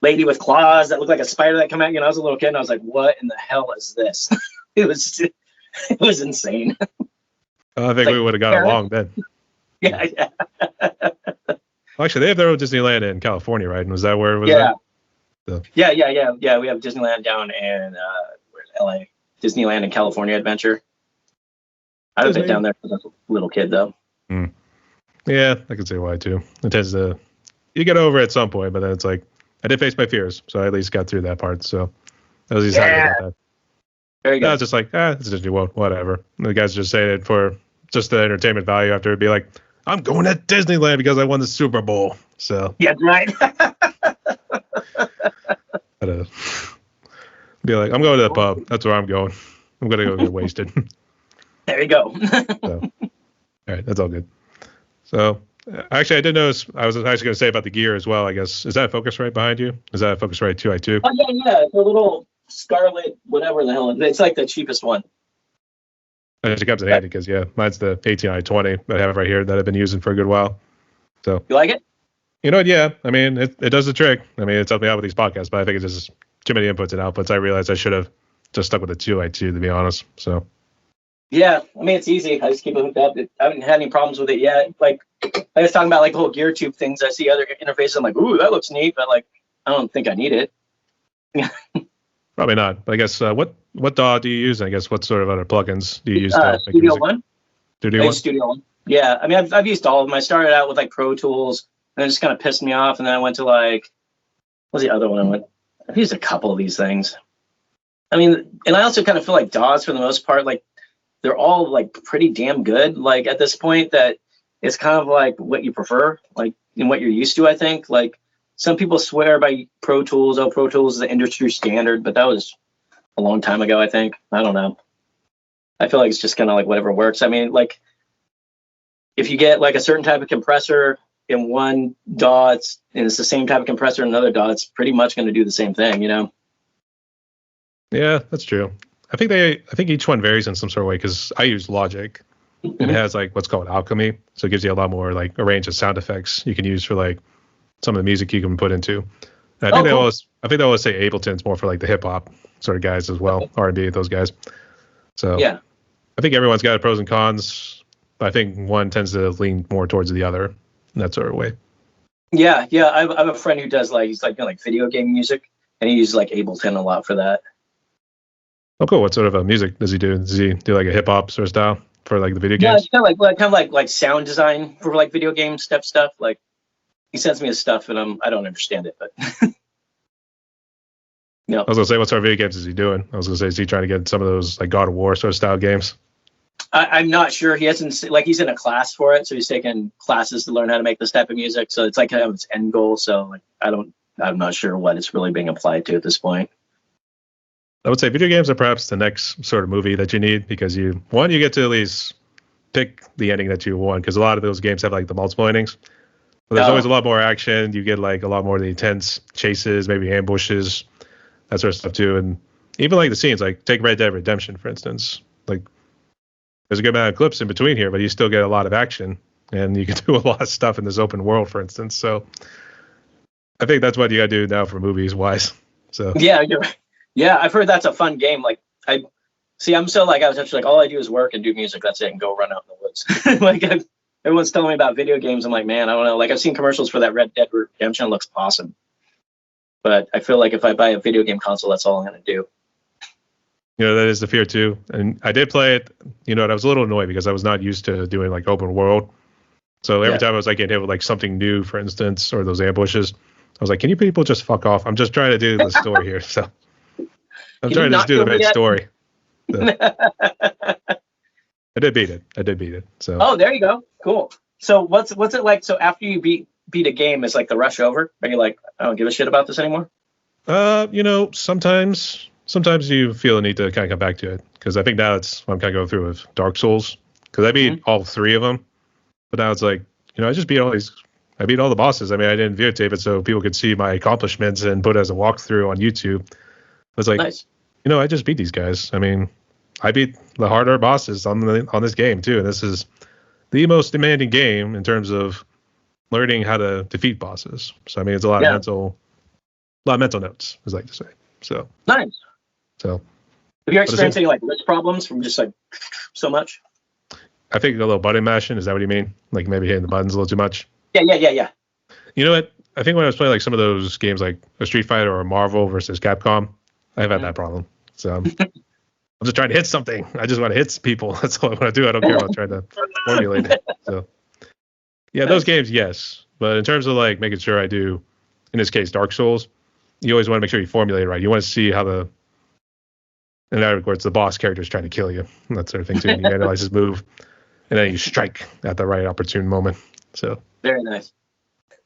lady with claws that looked like a spider that come out. I was a little kid, and I was like, "What in the hell is this?" it was insane. I think we would have got along then. Yeah. Well, actually, they have their own Disneyland in California, right? And was that where it was? Yeah. So. Yeah. We have Disneyland down in LA. Disneyland and California Adventure. I haven't been down there as a little kid though. Mm. Yeah, I can see why too. It tends to, you get over it at some point, but then it's like I did face my fears, so I at least got through that part. So I was just happy about that. Very good. I was just like, it's Disney World, whatever. And the guys just saying it for just the entertainment value after it'd be like, I'm going to Disneyland because I won the Super Bowl. So yeah, right. Be like, I'm going to the pub. That's where I'm going. I'm gonna go get wasted. There you go. So, all right, that's all good. So Actually, I did notice. I was actually going to say about the gear as well. I guess is that Focusrite behind you? Is that a Focusrite 2i2? Oh yeah, the little Scarlet, whatever the hell. It's like the cheapest one. It comes in handy because mine's the 18i20 that I have right here that I've been using for a good while. So you like it? You know what? Yeah, I mean it does the trick. I mean it's helped me out with these podcasts, but I think it's just too many inputs and outputs. I realized I should have just stuck with the 2i2 to be honest. So. Yeah, I mean it's easy. I just keep it hooked up. I haven't had any problems with it yet. Like I was talking about like the whole gear tube things. I see other interfaces. I'm like, ooh, that looks neat, but like I don't think I need it. Probably not. But I guess what DAW do you use? And I guess what sort of other plugins do you use? Studio One. Studio One. Studio One. Yeah, I mean I've used all of them. I started out with like Pro Tools, and it just kind of pissed me off. And then I went to like, what's the other one? I've used a couple of these things. I mean, and I also kind of feel like DAWs for the most part, like they're all like pretty damn good. Like at this point, that it's kind of like what you prefer, like and what you're used to. I think like some people swear by Pro Tools. Oh, Pro Tools is the industry standard, but that was a long time ago. I think. I don't know. I feel like it's just kind of like whatever works. I mean, like if you get like a certain type of compressor in one DAW, it's the same type of compressor in another DAW, it's pretty much going to do the same thing, you know? Yeah, that's true. I think each one varies in some sort of way because I use Logic and it has like what's called alchemy. So it gives you a lot more like a range of sound effects you can use for like some of the music you can put into. And I think they always say Ableton's more for like the hip hop sort of guys as well, R&B, those guys. So yeah, I think everyone's got pros and cons, but I think one tends to lean more towards the other in that sort of way. Yeah. I have a friend who does like video game music, and he uses like Ableton a lot for that. Oh, cool. What sort of music does he do? Does he do like a hip hop sort of style for like the video games? Yeah, kind of like sound design for like video game stuff. Like he sends me his stuff, and I don't understand it, but. No. I was gonna say, what sort of video games is he doing? I was gonna say, is he trying to get some of those like God of War sort of style games? I'm not sure. He hasn't like he's in a class for it, so he's taking classes to learn how to make this type of music. So it's like kind of his end goal. So like I'm not sure what it's really being applied to at this point. I would say video games are perhaps the next sort of movie that you need because you get to at least pick the ending that you want because a lot of those games have like the multiple endings. But there's always a lot more action. You get like a lot more of the intense chases, maybe ambushes, that sort of stuff too. And even like the scenes, like take Red Dead Redemption, for instance. Like there's a good amount of clips in between here, but you still get a lot of action and you can do a lot of stuff in this open world, for instance. So I think that's what you got to do now for movies wise. So yeah, you're right. Yeah, I've heard that's a fun game. Like I'm so like I was actually like all I do is work and do music. That's it, and go run out in the woods. Like everyone's telling me about video games. I'm like, man, I don't know. Like I've seen commercials for that Red Dead Redemption. It looks awesome. But I feel like if I buy a video game console, that's all I'm going to do. You know, that is the fear too. And I did play it, and I was a little annoyed because I was not used to doing like open world. So every time I was like getting hit with like something new, for instance, or those ambushes, I was like, can you people just fuck off? I'm just trying to do the story here. So I'm trying to just do the main story. So. I did beat it. So. Oh, there you go. Cool. So what's it like? So after you beat a game, is like the rush over? Are you like, I don't give a shit about this anymore? Sometimes you feel the need to kind of come back to it because I think now it's what I'm kind of going through with Dark Souls because I beat all three of them, but now it's like I just beat all the bosses. I mean, I didn't videotape it so people could see my accomplishments and put it as a walkthrough on YouTube. I was like, nice. I just beat these guys. I mean, I beat the harder bosses on this game too, and this is the most demanding game in terms of learning how to defeat bosses. So I mean, it's a lot of mental notes, as I like to say. So nice. So have you experienced any like wrist problems from just like so much? I think a little button mashing. Is that what you mean? Like maybe hitting the buttons a little too much? Yeah. You know what? I think when I was playing like some of those games like a Street Fighter or Marvel versus Capcom, I've had that problem. So I'm just trying to hit something. I just want to hit people. That's all I want to do. I don't care about trying to formulate it. So yeah, those games, yes. But in terms of like making sure I do, in this case, Dark Souls, you always want to make sure you formulate it right. You want to see how in that regards, the boss character is trying to kill you. And that sort of thing too. You analyze his move, and then you strike at the right opportune moment. So very nice.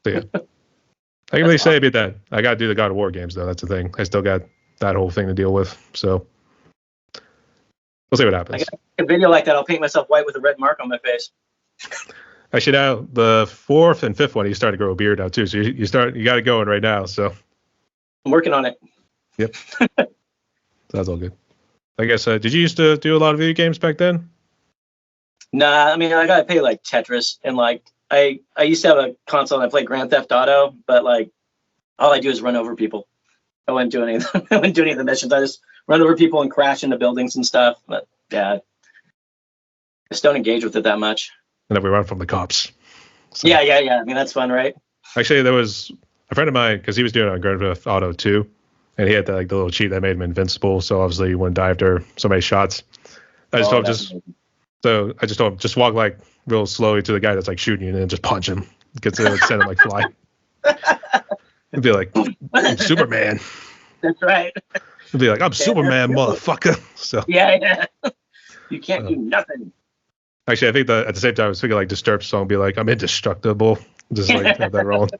So yeah, I can really say about that. I got to do the God of War games though. That's the thing. I still got that whole thing to deal with. So we'll see what happens. I got a video like that. I'll paint myself white with a red mark on my face. Actually, now the fourth and fifth one, you start to grow a beard now too. So you got it going right now. So I'm working on it. Yep, that's all good. I guess. Did you used to do a lot of video games back then? Nah, I mean, I gotta play like Tetris, and like I used to have a console and I played Grand Theft Auto, but like all I do is run over people. I wouldn't do any of the, I wouldn't do any of the missions. I just run over people and crash into buildings and stuff. But yeah, I just don't engage with it that much. And then we run from the cops. So. Yeah. I mean, that's fun, right? Actually, there was a friend of mine because he was doing it on Grand Theft Auto 2, and he had the little cheat that made him invincible. So obviously, you wouldn't die after so many shots. I just told him just walk like real slowly to the guy that's like shooting you, and then just punch him. Get to send him like flying. It'd be like, I'm Superman. That's right. It'd be like, I'm Superman, motherfucker. So yeah. You can't do nothing. Actually, I think that at the same time, I was thinking like Disturbed song, be like, I'm indestructible. Just like have that rolling.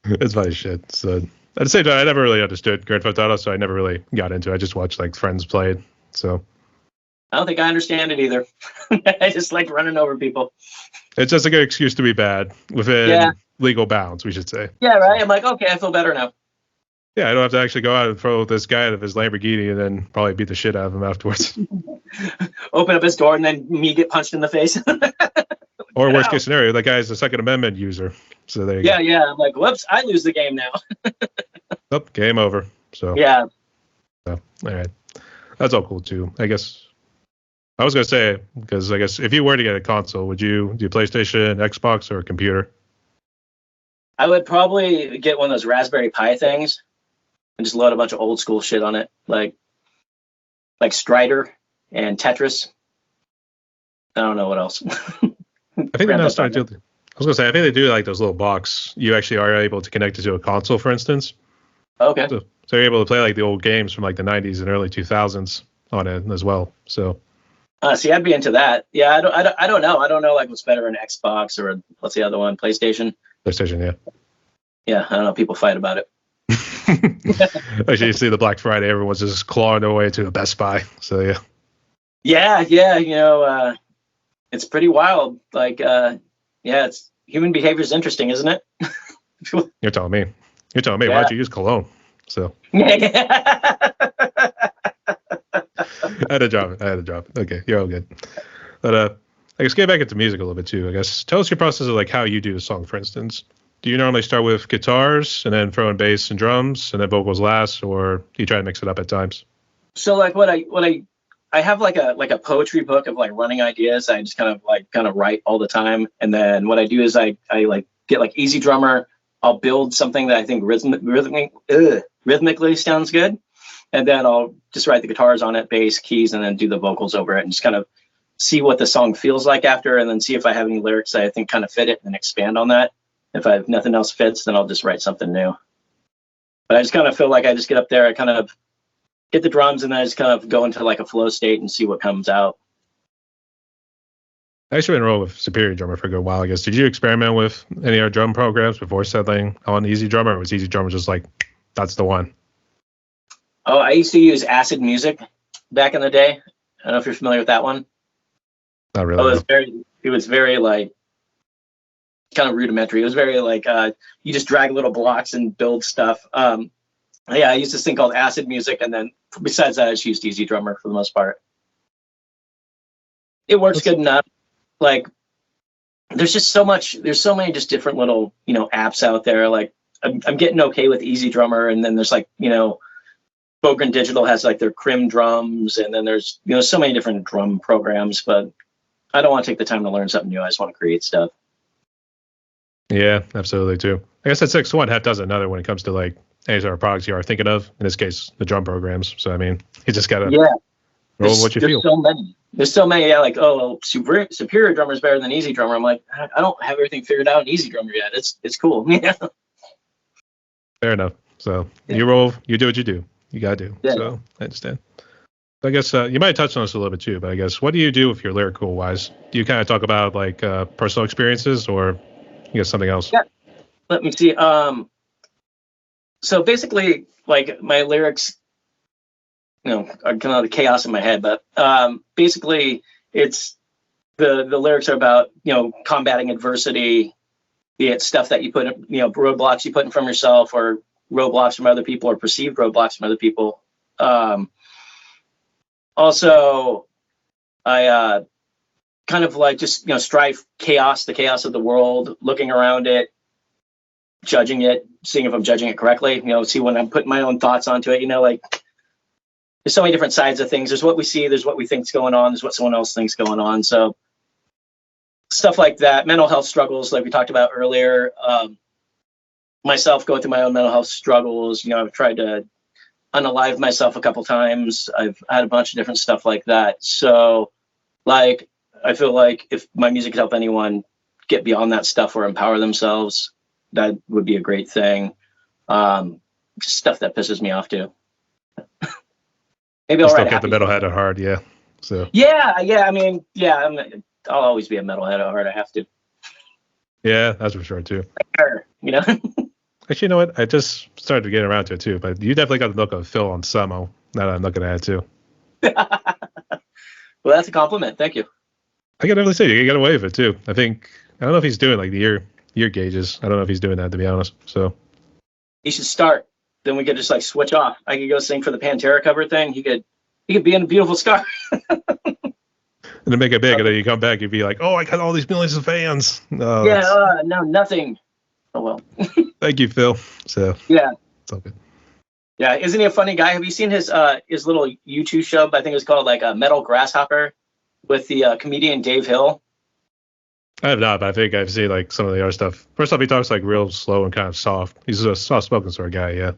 It's funny shit. So at the same time, I never really understood Grand Theft Auto, so I never really got into it. I just watched like friends play it. So I don't think I understand it either. I just like running over people. It's just a good excuse to be bad within legal bounds, we should say. Yeah, right. I'm like, okay, I feel better now. Yeah, I don't have to actually go out and throw this guy out of his Lamborghini and then probably beat the shit out of him afterwards. Open up his door and then me get punched in the face. Or worst case scenario, that guy's a Second Amendment user. So there you go. Yeah. I'm like, whoops, I lose the game now. Nope, game over. So yeah. So, all right. That's all cool too. I guess I was gonna say, because I guess if you were to get a console, would you do PlayStation, Xbox, or a computer? I would probably get one of those Raspberry Pi things and just load a bunch of old school shit on it, like Strider and Tetris. I don't know what else. I think they're now starting to. I was gonna say, I think they do like those little box. You actually are able to connect it to a console, for instance. Okay. So you're able to play like the old games from like the 90s and early 2000s on it as well. So. See, I'd be into that. Yeah, I don't know. I don't know like what's better, an Xbox or what's the other one, PlayStation. PlayStation, yeah. Yeah, I don't know. People fight about it. Actually, you see the Black Friday, everyone's just clawing their way to a Best Buy. So yeah. Yeah. You know, it's pretty wild. Like, it's human behavior is interesting, isn't it? You're telling me. Why don't you use cologne? So. I had to drop it. Okay, you're all good. But I guess get back into music a little bit too. I guess tell us your process of like how you do a song, for instance. Do you normally start with guitars and then throw in bass and drums and then vocals last, or do you try to mix it up at times? So like what I have like a poetry book of like running ideas. I just kind of write all the time, and then what I do is I like get like Easy Drummer. I'll build something that I think rhythmically sounds good, and then I'll just write the guitars on it, bass, keys, and then do the vocals over it, and just kind of see what the song feels like after, and then see if I have any lyrics that I think kind of fit it, and expand on that. If I have nothing else fits, then I'll just write something new. But I just kind of feel like I just get up there, I kind of get the drums, and then I just kind of go into like a flow state and see what comes out. I actually enrolled with Superior Drummer for a good while, I guess. Did you experiment with any other drum programs before settling on Easy Drummer, or was Easy Drummer just like, that's the one? Oh, I used to use Acid Music back in the day. I don't know if you're familiar with that one. Not really. It was very like kind of rudimentary. It was very like you just drag little blocks and build stuff. I used this thing called Acid Music, and then besides that, I just used Easy Drummer for the most part. It works good enough. Like there's so many just different little, apps out there. Like I'm getting okay with Easy Drummer, and then there's like, Bogren Digital has like their Crim drums, and then there's, so many different drum programs, but I don't want to take the time to learn something new. I just want to create stuff. Yeah, absolutely too. I guess that 6-1 half does another when it comes to like any sort of products you are thinking of. In this case, the drum programs. So I mean, you just gotta roll with what you feel. There's so many. Yeah, like Superior Drummer is better than Easy Drummer. I'm like, I don't have everything figured out in Easy Drummer yet. It's cool. Yeah. Fair enough. So you roll, you do what you do. You gotta do. Yeah. So I understand. I guess you might touch on this a little bit too, but I guess what do you do if you're lyrical wise? Do you kind of talk about like personal experiences, or you guess something else? Yeah. Let me see. So basically, like my lyrics, are kind of the chaos in my head, but basically it's the lyrics are about, combating adversity, be it stuff that you put, roadblocks you put in from yourself, or roadblocks from other people, or perceived roadblocks from other people. Also, I kind of like just, strive the chaos of the world, looking around it, judging it, seeing if I'm judging it correctly, see when I'm putting my own thoughts onto it, like there's so many different sides of things. There's what we see, there's what we think's going on, there's what someone else thinks going on. So stuff like that, mental health struggles, like we talked about earlier, myself going through my own mental health struggles. I've tried to unalive myself a couple times. I've had a bunch of different stuff like that. So like, I feel like if my music could help anyone get beyond that stuff or empower themselves, that would be a great thing. Stuff that pisses me off too. Maybe I'll still get the metalhead at heart, yeah. So yeah. I mean, yeah, I'll always be a metalhead at heart. I have to. Yeah, that's for sure too. Actually, you know what? I just started to get around to it too. But you definitely got the look of Phil on Samo. Now that I'm looking at it too. Well, that's a compliment. Thank you. I can definitely say you get away with it too. I don't know if he's doing like the ear gauges. I don't know if he's doing that, to be honest. So he should start. Then we could just like switch off. I could go sing for the Pantera cover thing. He could be in A Beautiful Scar. And to make it big, and then you come back, you'd be like, "Oh, I got all these millions of fans." No, no, nothing. Oh well. Thank you, Phil. So yeah, it's all good. Yeah, isn't he a funny guy? Have you seen his little YouTube show? I think it was called like a Metal Grasshopper with the comedian Dave Hill. I have not, but I think I've seen like some of the other stuff. First off, he talks like real slow and kind of soft. He's a soft-spoken sort of guy, yeah.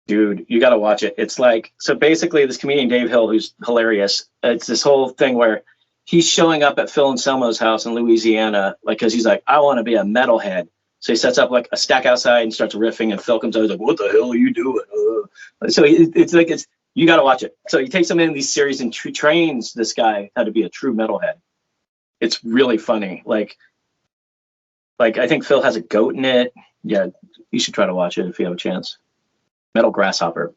Dude, you got to watch it. It's like, so basically this comedian Dave Hill, who's hilarious, it's this whole thing where he's showing up at Phil and Selma's house in Louisiana, like, because he's like, I want to be a metalhead. So he sets up like a stack outside and starts riffing, and Phil comes out, he's like, what the hell are you doing? So you got to watch it. So he takes him in these series and trains this guy how to be a true metalhead. It's really funny. Like I think Phil has a goat in it. Yeah, you should try to watch it if you have a chance. Metal Grasshopper.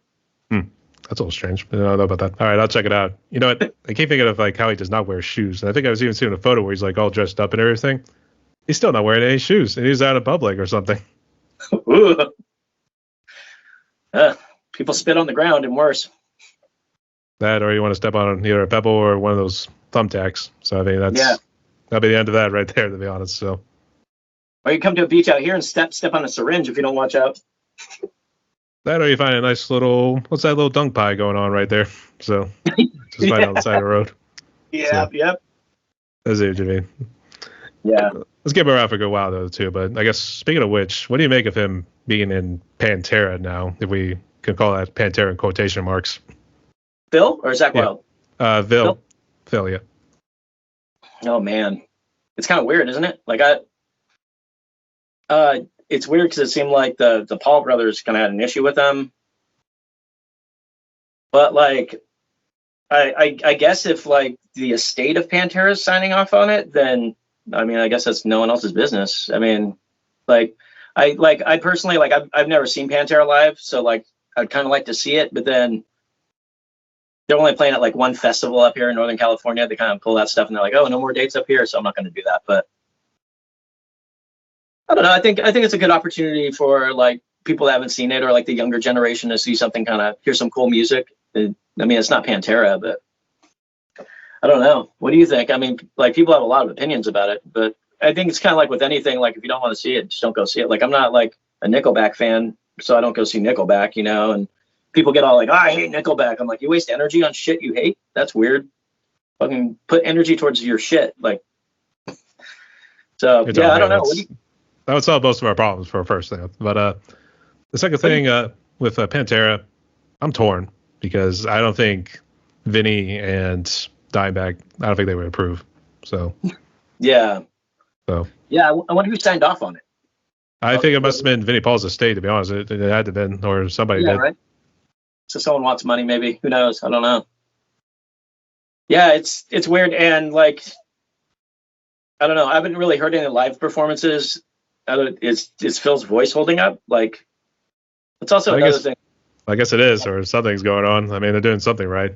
That's a little strange. I don't know about that. All right, I'll check it out. You know what? I keep thinking of like how he does not wear shoes. And I think I was even seeing a photo where he's like all dressed up and everything. He's still not wearing any shoes, and he's out in public or something. People spit on the ground and worse. That, or you want to step on either a pebble or one of those thumbtacks. So I mean, that'll be the end of that right there, to be honest. So. Or you come to a beach out here and step on a syringe if you don't watch out. That, or you find a nice little, what's that little dunk pie going on right there? So just right on the side of the road. Yeah, yep. That's it, Jimmy. Yeah. Let's give him around for a good while though too. But I guess speaking of which, what do you make of him being in Pantera now? If we can call that Pantera in quotation marks. Phil or Zach Wild? Phil, yeah. Oh man, it's kind of weird, isn't it? Like it's weird because it seemed like the Paul brothers kind of had an issue with them. But like, I guess if like the estate of Pantera is signing off on it, then I mean, I guess that's no one else's business. I mean, I personally, like, I've never seen Pantera live, so like I'd kind of like to see it, but then they're only playing at like one festival up here in Northern California. They kind of pull that stuff and they're like, oh, no more dates up here, so I'm not going to do that. But I don't know. I think it's a good opportunity for like people that haven't seen it, or like the younger generation, to see something, kind of hear some cool music. I mean, it's not Pantera, but I don't know. What do you think? I mean, like, people have a lot of opinions about it, but I think it's kind of like with anything. Like, if you don't want to see it, just don't go see it. Like, I'm not like a Nickelback fan, so I don't go see Nickelback, and people get all like, oh, I hate Nickelback. I'm like, you waste energy on shit you hate? That's weird. Fucking put energy towards your shit. Like, so yeah, I don't know. That would solve most of our problems for a first thing. But the second thing with Pantera, I'm torn because I don't think Vinny and Dimebag, I don't think they would approve. So yeah. So yeah, I wonder who signed off on it. I think it must have been Vinnie Paul's estate, to be honest. It had to have been, or somebody did. Right. So someone wants money, maybe. Who knows? I don't know. Yeah, it's weird, and like, I don't know. I haven't really heard any live performances. Is Phil's voice holding up? Like, it's also another thing. I guess it is, or something's going on. I mean, they're doing something right.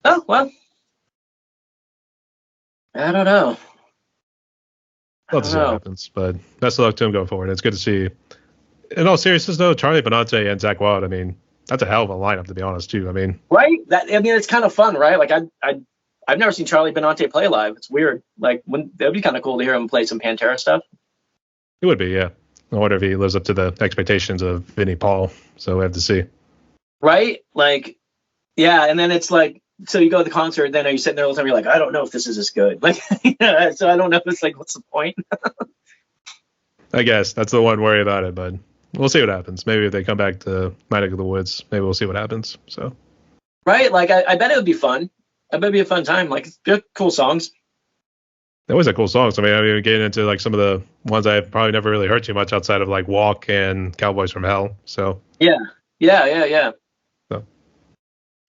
Oh well. I don't know. We'll have to see what happens, but best of luck to him going forward. It's good to see. In all seriousness, though, Charlie Benante and Zach Wild, I mean, that's a hell of a lineup, to be honest, too. I mean, right? It's kind of fun, right? Like I've never seen Charlie Benante play live. It's weird. Like that'd be kind of cool to hear him play some Pantera stuff. it would be, yeah. I wonder if he lives up to the expectations of Vinnie Paul. So we have to see. Right? Like, yeah. And then it's like, so you go to the concert, then are you sitting there all the time? You're like, I don't know if this is as good. Like, yeah, so I don't know if it's like, what's the point? I guess that's the one worry about it, but we'll see what happens. Maybe if they come back to my neck of the woods, maybe we'll see what happens. So, right? Like, I bet it would be fun. I bet it'd be a fun time. Like, they're cool songs. they always have cool songs. I mean, getting into like some of the ones I've probably never really heard too much outside of like Walk and Cowboys from Hell. So, Yeah. so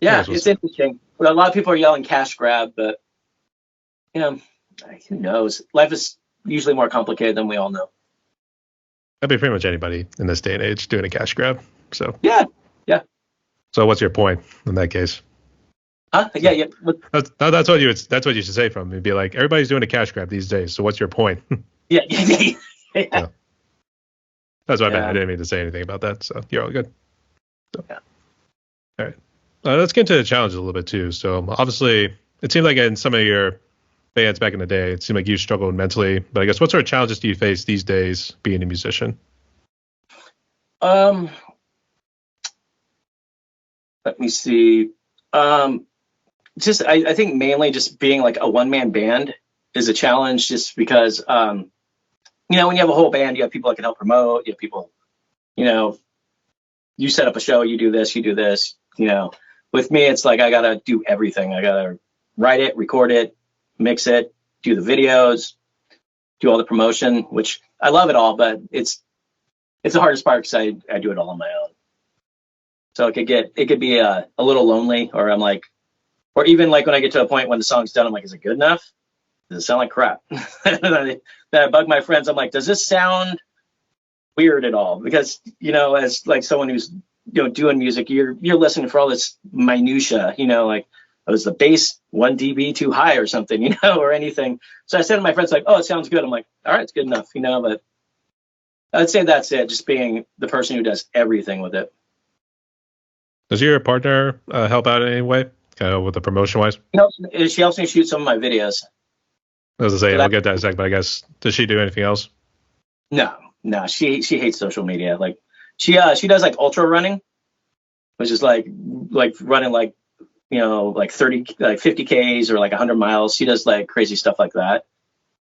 Yeah, we'll it's see. interesting. A lot of people are yelling cash grab, but, you know, who knows? Life is usually more complicated than we all know. That'd be pretty much anybody in this day and age doing a cash grab. So, Yeah. so what's your point in that case? Huh? Yeah. That's what you should say from. It'd be like everybody's doing a cash grab these days. So what's your point? Yeah. Yeah. That's what I meant. Yeah. I didn't mean to say anything about that. So you're all good. So, Yeah. all right. Let's get into the challenges a little bit too. So obviously, it seemed like in some of your bands back in the day, it seemed like you struggled mentally. But I guess what sort of challenges do you face these days being a musician? Let me see. Just I think mainly just being like a one-man band is a challenge, just because when you have a whole band, you have people that can help promote. You have people, you set up a show, you do this. With me, it's like I gotta do everything. I gotta write it, record it, mix it, do the videos, do all the promotion, which I love it all, but it's the hardest part because I do it all on my own. So it could be a little lonely, or I'm like, or even like when I get to a point when the song's done, I'm like, is it good enough? Does it sound like crap? Then I bug my friends. I'm like, does this sound weird at all? Because as like someone who's doing music, you're listening for all this minutia. Like, was the bass 1 dB too high or something? Or anything. So I said to my friends, like, oh, it sounds good. I'm like, all right, it's good enough. But I'd say that's it. Just being the person who does everything with it. Does your partner help out in any way, kind of with the promotion wise? She helps me shoot some of my videos. As I say, I'll get that in a sec, but I guess does she do anything else? No, she hates social media. Like she does like ultra running, which is like running like 30 like 50 Ks or like 100 miles. She does like crazy stuff like that.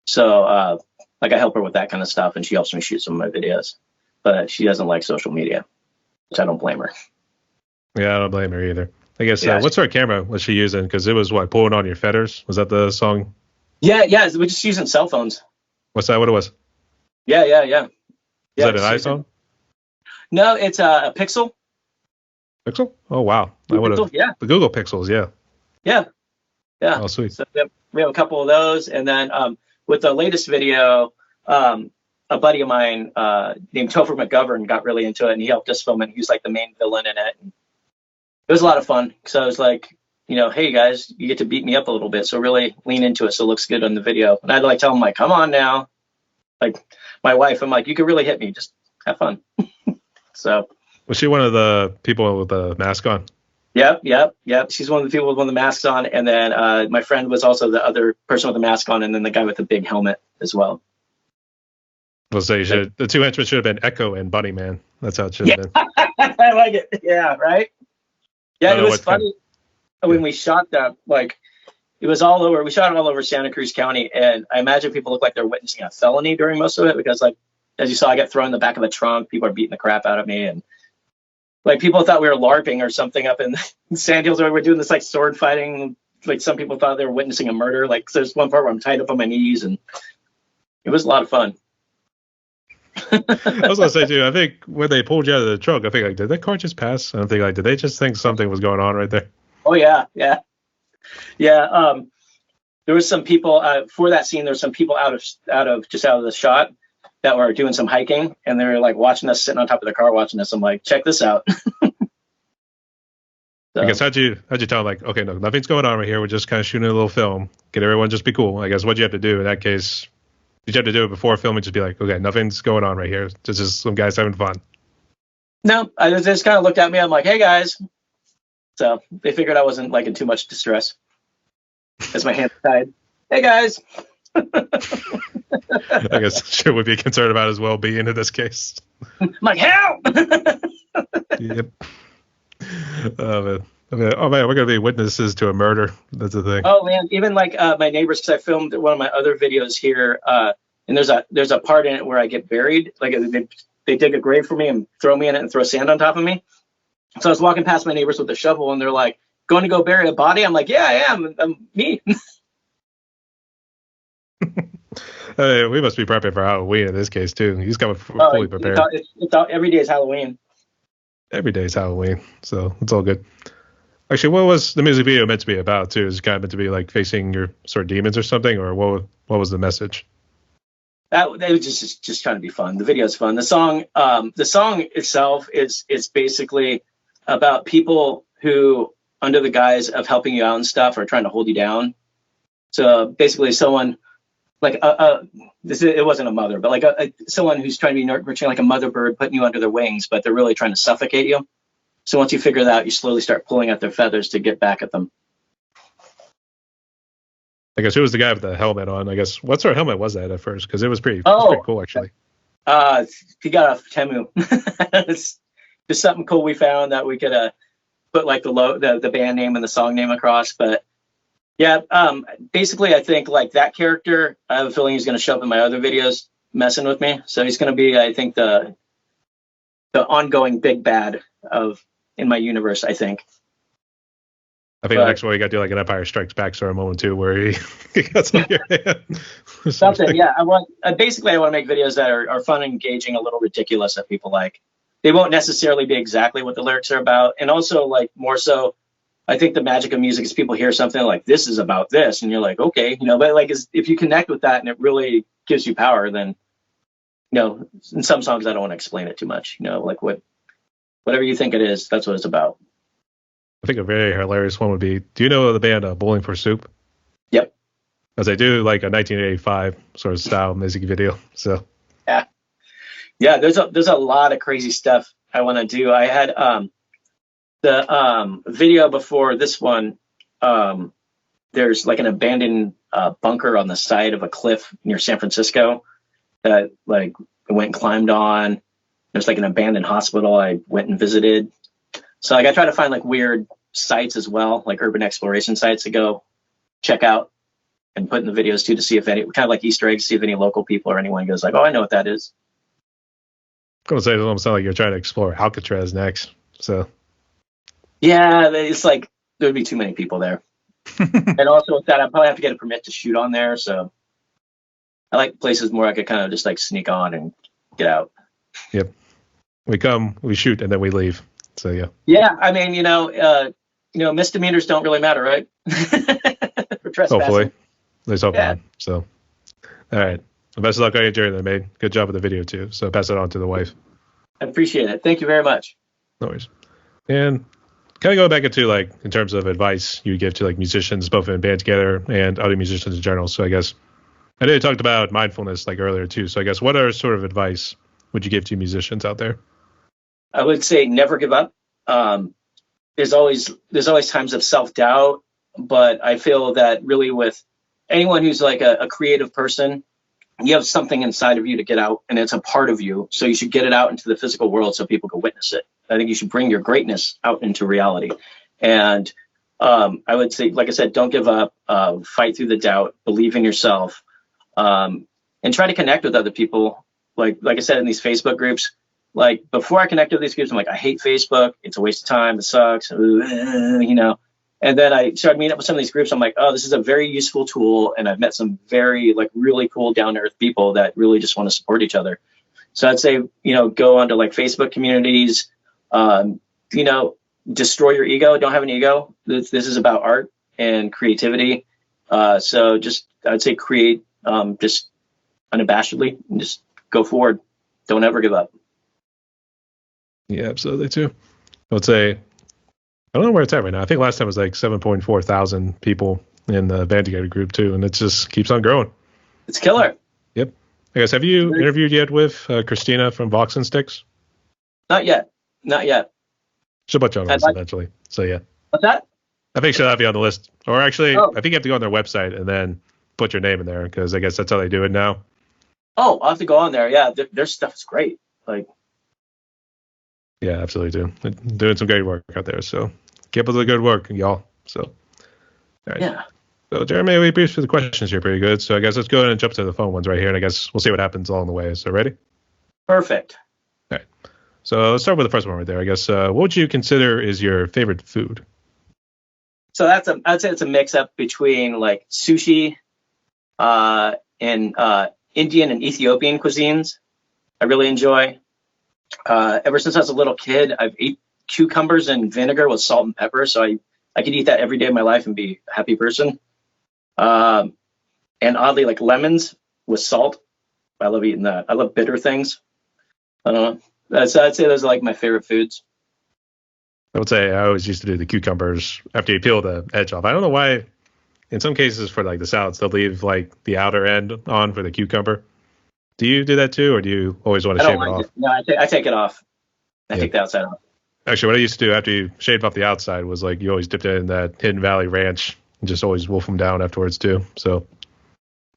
So like I help her with that kind of stuff, and she helps me shoot some of my videos. But she doesn't like social media, which I don't blame her. Yeah, I don't blame her either. I guess what sort of camera was she using? Because it was pulling on your feathers. Was that the song? Yeah, we're just using cell phones. What's that? What it was? Yeah. Is that an iPhone? No, it's a Pixel. Pixel? Oh wow, I would have. Yeah, the Google Pixels. Yeah. Oh sweet. So we have a couple of those, and then with the latest video, a buddy of mine named Topher McGovern got really into it, and he helped us film it. He was like the main villain in it. And it was a lot of fun, because I was like, hey guys, you get to beat me up a little bit, so really lean into it so it looks good on the video. And I'd like tell him, like, come on now, like my wife, I'm like, you can really hit me, just have fun. So was she one of the people with the mask on? Yep. She's one of the people with one of the masks on, and then my friend was also the other person with the mask on, and then the guy with the big helmet as well. We'll say the two entrants should have been Echo and Bunny Man. That's how it should have been. I like it. Yeah, right. Yeah, it was funny when we shot that. Like, it was all over. We shot it all over Santa Cruz County, and I imagine people look like they're witnessing a felony during most of it, because, like, as you saw, I got thrown in the back of a trunk. People are beating the crap out of me, and like people thought we were LARPing or something up in Sand Hills, where we're doing this like sword fighting. Like some people thought they were witnessing a murder. Like there's one part where I'm tied up on my knees, and it was a lot of fun. I was gonna say too, I think when they pulled you out of the truck, I think like, did that car just pass? I think like, did they just think something was going on right there? Oh yeah. There was some people for that scene. There's some people out of the shot that were doing some hiking, and they were like watching us, sitting on top of the car watching us. I'm like, check this out. So, I guess how'd you tell him, like, okay, no, nothing's going on right here. We're just kind of shooting a little film. Get everyone just be cool. I guess what'd you have to do in that case? Did you have to do it before filming? Just be like, okay, nothing's going on right here. This is some guys having fun. no, I just kind of looked at me. I'm like, hey guys. So they figured I wasn't like in too much distress as my hands tied. Hey guys. I guess sure would be concerned about his well-being in this case. I'm like, help! Yep. Oh man, we're gonna be witnesses to a murder. That's the thing. Oh man, even like my neighbors, because I filmed one of my other videos here, and there's a part in it where I get buried. Like they dig a grave for me and throw me in it and throw sand on top of me. So I was walking past my neighbors with a shovel, and they're like, "Going to go bury a body?" I'm like, "Yeah, I am. I'm me." We must be prepping for Halloween in this case too. He's coming fully prepared. Every day is Halloween. Every day is Halloween, so it's all good. Actually, what was the music video meant to be about too? Is it kind of meant to be like facing your sort of demons or something, or what was the message? That it was just trying to be fun. The video is fun. The song itself is basically about people who, under the guise of helping you out and stuff, are trying to hold you down. So basically, someone like it wasn't a mother, but like someone who's trying to be nurturing, like a mother bird, putting you under their wings, but they're really trying to suffocate you. So once you figure that out, you slowly start pulling at their feathers to get back at them. I guess who was the guy with the helmet on? I guess what sort of helmet was that at first? Because it was pretty cool actually. He got off Temu. It's just something cool we found that we could put like the band name and the song name across. But yeah, basically I think like that character, I have a feeling he's going to show up in my other videos messing with me. So he's going to be, I think, the ongoing big bad in my universe, I think. I think the next one you got to do like an Empire Strikes Back sort of moment too, where he got some of your hand. Something, yeah. I want to make videos that are fun, engaging, a little ridiculous that people like. They won't necessarily be exactly what the lyrics are about, and also like more so, I think the magic of music is people hear something like this is about this, and you're like, okay, but like if you connect with that and it really gives you power, then in some songs I don't want to explain it too much. Like whatever you think it is, that's what it's about. I think a very hilarious one would be, do you know the band Bowling for Soup? Yep. As they do like a 1985 sort of style music video. So yeah, there's a lot of crazy stuff I want to do. I had the video before this one. There's like an abandoned bunker on the side of a cliff near San Francisco that like I went and climbed on. There's like an abandoned hospital I went and visited. So like I try to find like weird sites as well, like urban exploration sites to go check out and put in the videos too, to see if any, kind of like Easter eggs, see if any local people or anyone goes like, oh, I know what that is. I'm going to say it almost sounds like you're trying to explore Alcatraz next. So yeah, it's like there'd be too many people there. And also with that, I'd probably have to get a permit to shoot on there. So I like places more I could kind of just like sneak on and get out. Yep. We come, we shoot, and then we leave. So yeah. Yeah, I mean, misdemeanors don't really matter, right? For trespassing. Hopefully, there's hope on. So, all right. Well, best of luck on your journey, mate. Good job with the video too. So pass it on to the wife. I appreciate it. Thank you very much. No worries. And kind of going back into like in terms of advice you give to like musicians, both in a band together and other musicians in general. So I guess I know you talked about mindfulness like earlier too. So I guess what other sort of advice would you give to musicians out there? I would say never give up. There's always times of self-doubt, but I feel that really with anyone who's like a creative person, you have something inside of you to get out, and it's a part of you. So you should get it out into the physical world so people can witness it. I think you should bring your greatness out into reality. And I would say, like I said, don't give up, fight through the doubt, believe in yourself, and try to connect with other people. Like I said, in these Facebook groups, like before I connected with these groups, I'm like, I hate Facebook. It's a waste of time. It sucks. And then I started meeting up with some of these groups. I'm like, oh, this is a very useful tool. And I've met some very like really cool down to earth people that really just want to support each other. So I'd say, go onto like Facebook communities, destroy your ego. Don't have an ego. This is about art and creativity. So I'd say create just unabashedly and just go forward. Don't ever give up. Yeah, absolutely too. I would say I don't know where it's at right now. I think last time it was like 7.4 thousand people in the Vandigator group too, and it just keeps on growing. It's killer. Yep. I guess, have you interviewed yet with Christina from Vox and Sticks? Not yet. Not yet. She'll put you on the list eventually. So yeah. What's that? I think she'll have you on the list. Or actually, Oh. I think you have to go on their website and then put your name in there, because I guess that's how they do it now. Oh, I'll have to go on there. Yeah, their stuff is great. Like, yeah, absolutely do. They're doing some great work out there. So keep up the good work, y'all. So, all right. Yeah. So, Jeremy, we briefed through the questions here pretty good. So I guess let's go ahead and jump to the phone ones right here, and I guess we'll see what happens along the way. So, ready? Perfect. All right. So let's start with the first one right there. I guess, what would you consider is your favorite food? So I'd say it's a mix up between like sushi, and Indian and Ethiopian cuisines. I really enjoy. Ever since I was a little kid, I've ate cucumbers and vinegar with salt and pepper, so I could eat that every day of my life and be a happy person. And oddly, like lemons with salt. I love eating that. I love bitter things. I don't know. I'd say those are like my favorite foods. I would say I always used to do the cucumbers after you peel the edge off. I don't know why. In some cases, for like the salads, they'll leave like the outer end on for the cucumber. Do you do that too, or do you always want to shave it off? No, I take it off. I take the outside off. Actually, what I used to do after you shaved off the outside was like you always dipped it in that Hidden Valley Ranch and just always wolf them down afterwards too. So.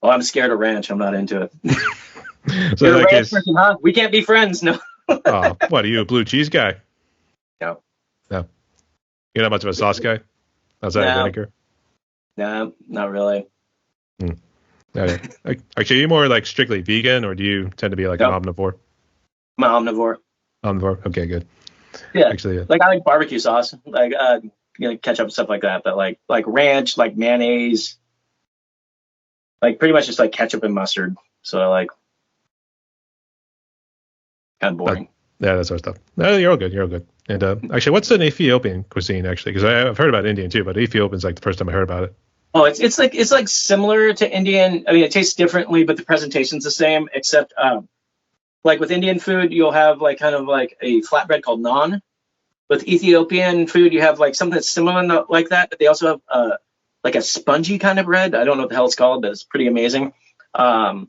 Well, I'm scared of ranch. I'm not into it. So you're a ranch person, huh? We can't be friends. No. Oh, what are you, a blue cheese guy? No. No. You're not much of a sauce guy outside of vinegar. No, not really. Okay. Actually, are you more like strictly vegan, or do you tend to be like an omnivore? I'm an omnivore. Omnivore. Okay, good. Yeah. Actually, yeah. Like I like barbecue sauce, like ketchup and stuff like that. But like ranch, like mayonnaise, like pretty much just like ketchup and mustard. So I like kind of boring. Yeah, that sort of stuff. No, you're all good. You're all good. And actually, what's an Ethiopian cuisine actually? Because I've heard about Indian too, but Ethiopian's like the first time I heard about it. Oh, it's like similar to Indian. I mean, it tastes differently, but the presentation's the same. Except, like with Indian food, you'll have like kind of like a flatbread called naan. With Ethiopian food, you have like something that's similar like that. But they also have like a spongy kind of bread. I don't know what the hell it's called, but it's pretty amazing. But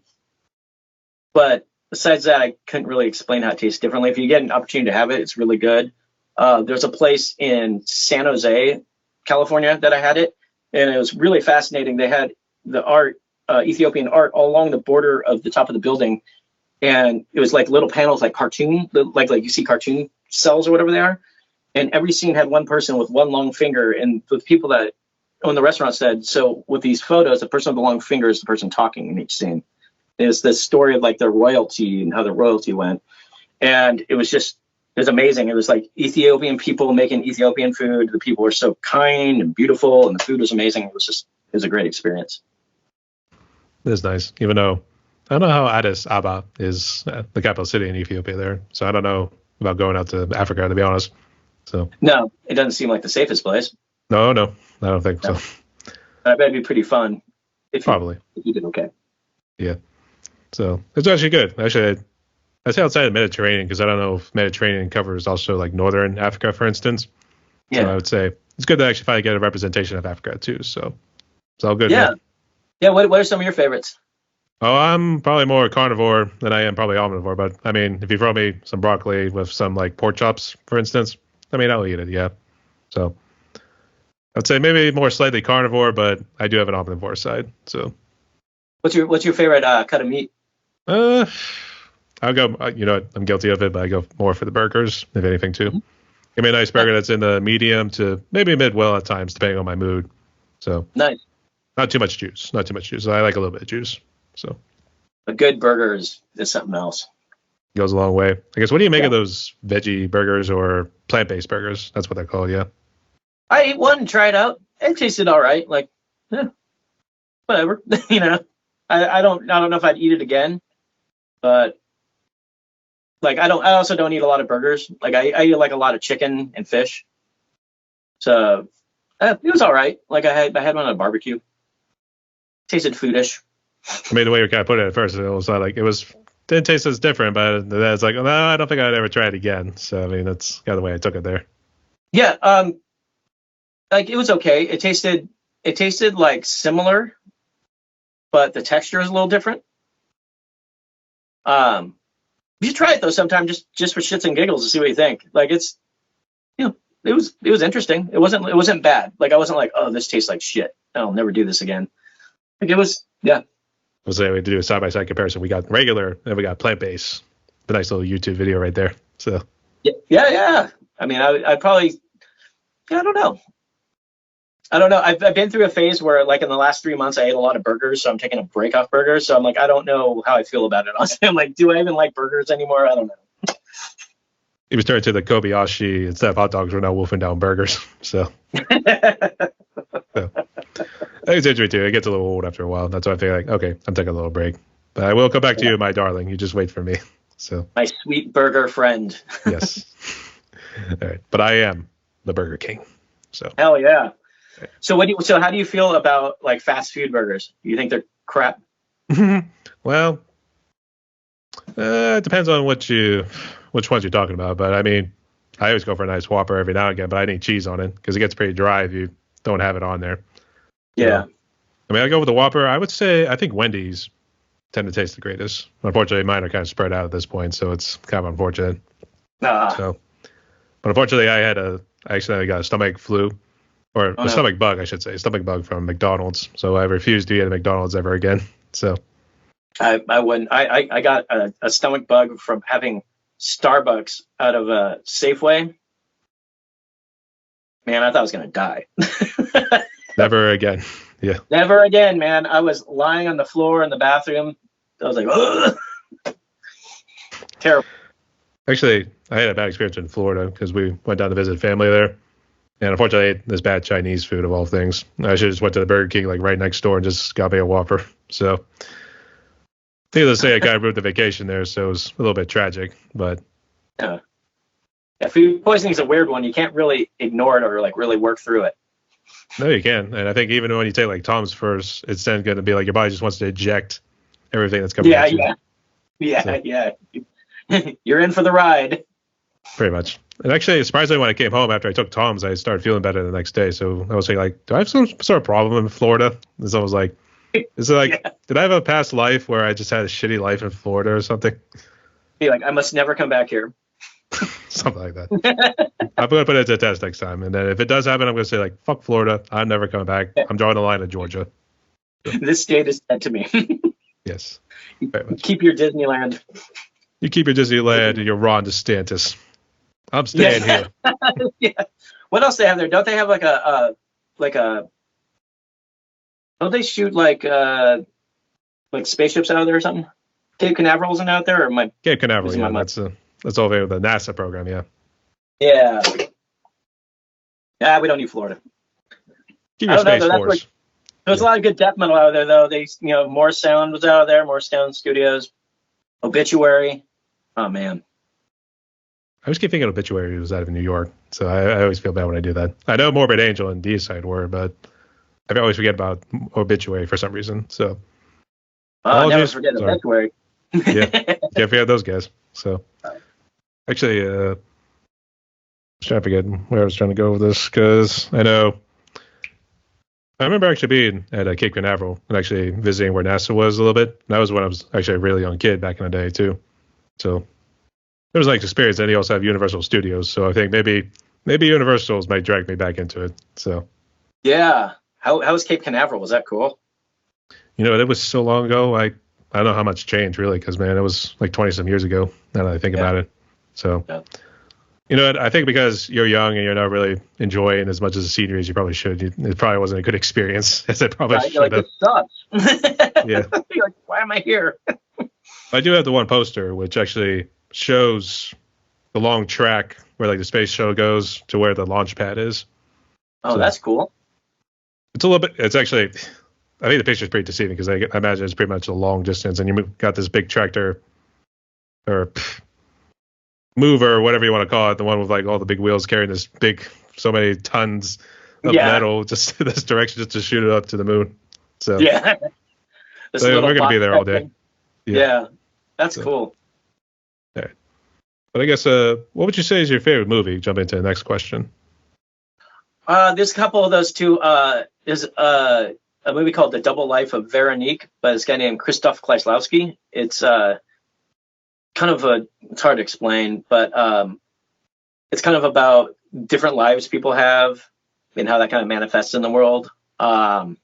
besides that, I couldn't really explain how it tastes differently. If you get an opportunity to have it, it's really good. There's a place in San Jose, California, that I had it. And it was really fascinating. They had the art, Ethiopian art, all along the border of the top of the building, and it was like little panels, like cartoon, like you see cartoon cells or whatever they are. And every scene had one person with one long finger. And the people that own the restaurant said, so with these photos, the person with the long finger is the person talking in each scene. It's the story of like their royalty and how the royalty went, and it was amazing. It was like Ethiopian people making Ethiopian food. The people were so kind and beautiful, and the food was amazing. It was a great experience. It is nice, even though I don't know how Addis Ababa is the capital city in Ethiopia there. So I don't know about going out to Africa, to be honest. So no, it doesn't seem like the safest place. No, I don't think so. I bet it'd be pretty fun. If you did okay. Yeah. So it's actually good. Actually, I say outside of Mediterranean because I don't know if Mediterranean covers also like northern Africa, for instance. Yeah. So I would say it's good to actually finally get a representation of Africa too. So it's all good. Yeah. Man. Yeah. What are some of your favorites? Oh, I'm probably more carnivore than I am probably omnivore. But I mean, if you throw me some broccoli with some like pork chops, for instance, I mean, I'll eat it. Yeah. So I'd say maybe more slightly carnivore, but I do have an omnivore side. So what's your favorite cut of meat? I'll go, I'm guilty of it, but I go more for the burgers, if anything, too. Mm-hmm. Give me a nice burger that's in the medium to maybe mid-well at times, depending on my mood. So nice. Not too much juice. I like a little bit of juice. So a good burger is something else. Goes a long way. I guess, what do you make of those veggie burgers or plant-based burgers? That's what they're called, yeah. I ate one and tried out. It tasted all right. Like, whatever. I don't know if I'd eat it again. But like I also don't eat a lot of burgers. Like I eat like a lot of chicken and fish. So it was all right. Like I had one on a barbecue. Tasted foodish. I mean, the way you kind of put it at first, it was like didn't taste as different, but then it's like, no, I don't think I'd ever try it again. So I mean, that's kind of the way I took it there. Yeah. like it was okay. It tasted like similar, but the texture is a little different. You should try it though sometime, just for shits and giggles to see what you think. Like it's, it was interesting. It wasn't bad. Like I wasn't like, oh, this tastes like shit, I'll never do this again. Like it was, yeah. We'll say we had to do a side by side comparison. We got regular, and we got plant based. The nice little YouTube video right there. So yeah. I mean, I probably, I don't know. I've been through a phase where, like, in the last 3 months, I ate a lot of burgers, so I'm taking a break off burgers. So I'm like, I don't know how I feel about it. Honestly, I'm like, do I even like burgers anymore? I don't know. He was turning to the Kobayashi instead of hot dogs. We're now wolfing down burgers. So, it's injury too. It gets a little old after a while. That's why I feel like, okay, I'm taking a little break. But I will come back to you, my darling. You just wait for me. So, my sweet burger friend. Yes. All right, but I am the Burger King. So hell yeah. So how do you feel about like fast food burgers? Do you think they're crap? Well, it depends on which ones you're talking about. But I mean, I always go for a nice Whopper every now and again, but I need cheese on it because it gets pretty dry if you don't have it on there. Yeah. So, I mean, I go with the Whopper. I would say I think Wendy's tend to taste the greatest. Unfortunately, mine are kind of spread out at this point, so it's kind of unfortunate. So, but unfortunately, I accidentally got a stomach flu. Or a stomach bug, I should say. Stomach bug from McDonald's. So I refuse to eat at McDonald's ever again. So I wouldn't. I got a stomach bug from having Starbucks out of a Safeway. Man, I thought I was going to die. Never again. Yeah. Never again, man. I was lying on the floor in the bathroom. I was like, ugh. Terrible. Actually, I had a bad experience in Florida because we went down to visit family there. And unfortunately, I ate this bad Chinese food of all things. I should have just went to the Burger King like right next door and just got me a Whopper. So, needless to say, I kind of ruined the vacation there, so it was a little bit tragic. But yeah, food poisoning is a weird one. You can't really ignore it or like really work through it. No, you can. And I think even when you take like Tom's first, it's then going to be like your body just wants to eject everything that's coming at you. Yeah. You're in for the ride. Pretty much. And actually, surprisingly, when I came home after I took Tom's, I started feeling better the next day. So I was saying, like, do I have some sort of problem in Florida? And so I was like, is it like, did I have a past life where I just had a shitty life in Florida or something? Be like, I must never come back here. Something like that. I'm going to put it to a test next time. And then if it does happen, I'm going to say, like, fuck Florida. I'm never coming back. I'm drawing the line at Georgia. So. This state is dead to me. Yes. Keep your Disneyland. You keep your Disneyland and your Ron DeSantis. I'm staying here. Yeah. What else they have there? Don't they have like a don't they shoot like spaceships out of there or something? Cape Canaveral isn't out there, or Cape Canaveral? Yeah, that's all there with the NASA program. Yeah. Yeah, we don't need Florida. Keep your Space Force. There's a lot of good death metal out there, though. More Sound was out there, more Sound Studios, Obituary. Oh man. I always keep thinking Obituary was out of New York, so I always feel bad when I do that. I know Morbid Angel and D-Side were, but I always forget about Obituary for some reason. So, I'll never forget Obituary. Yeah, can't forget those guys. So, actually, I was trying to forget where I was trying to go with this because I remember actually being at Cape Canaveral and actually visiting where NASA was a little bit. And that was when I was actually a really young kid back in the day too. So. It was a nice experience, and they also have Universal Studios, so I think maybe Universal's might drag me back into it. So yeah, how was Cape Canaveral? Was that cool? It was so long ago. I don't know how much changed really, because man, it was like 20 some years ago. Now that I think about it, so I think because you're young and you're not really enjoying as much as the scenery as you probably should. It probably wasn't a good experience as it probably should have. This sucks. Yeah. You're like, why am I here? I do have the one poster which actually shows the long track where like the space shuttle goes to where the launch pad is. Oh, so that's cool. It's a little bit. It's actually, I think the picture is pretty deceiving because I imagine it's pretty much a long distance, and you got this big tractor or mover, or whatever you want to call it, the one with like all the big wheels carrying this big, so many tons of metal just in this direction just to shoot it up to the moon. So yeah, so we're gonna be there all day. Yeah, that's cool. All right. But I guess, what would you say is your favorite movie? Jump into the next question. There's a couple of those too. There's a movie called The Double Life of Veronique by this guy named Krzysztof Kieślowski. It's it's hard to explain, but it's kind of about different lives people have and how that kind of manifests in the world. I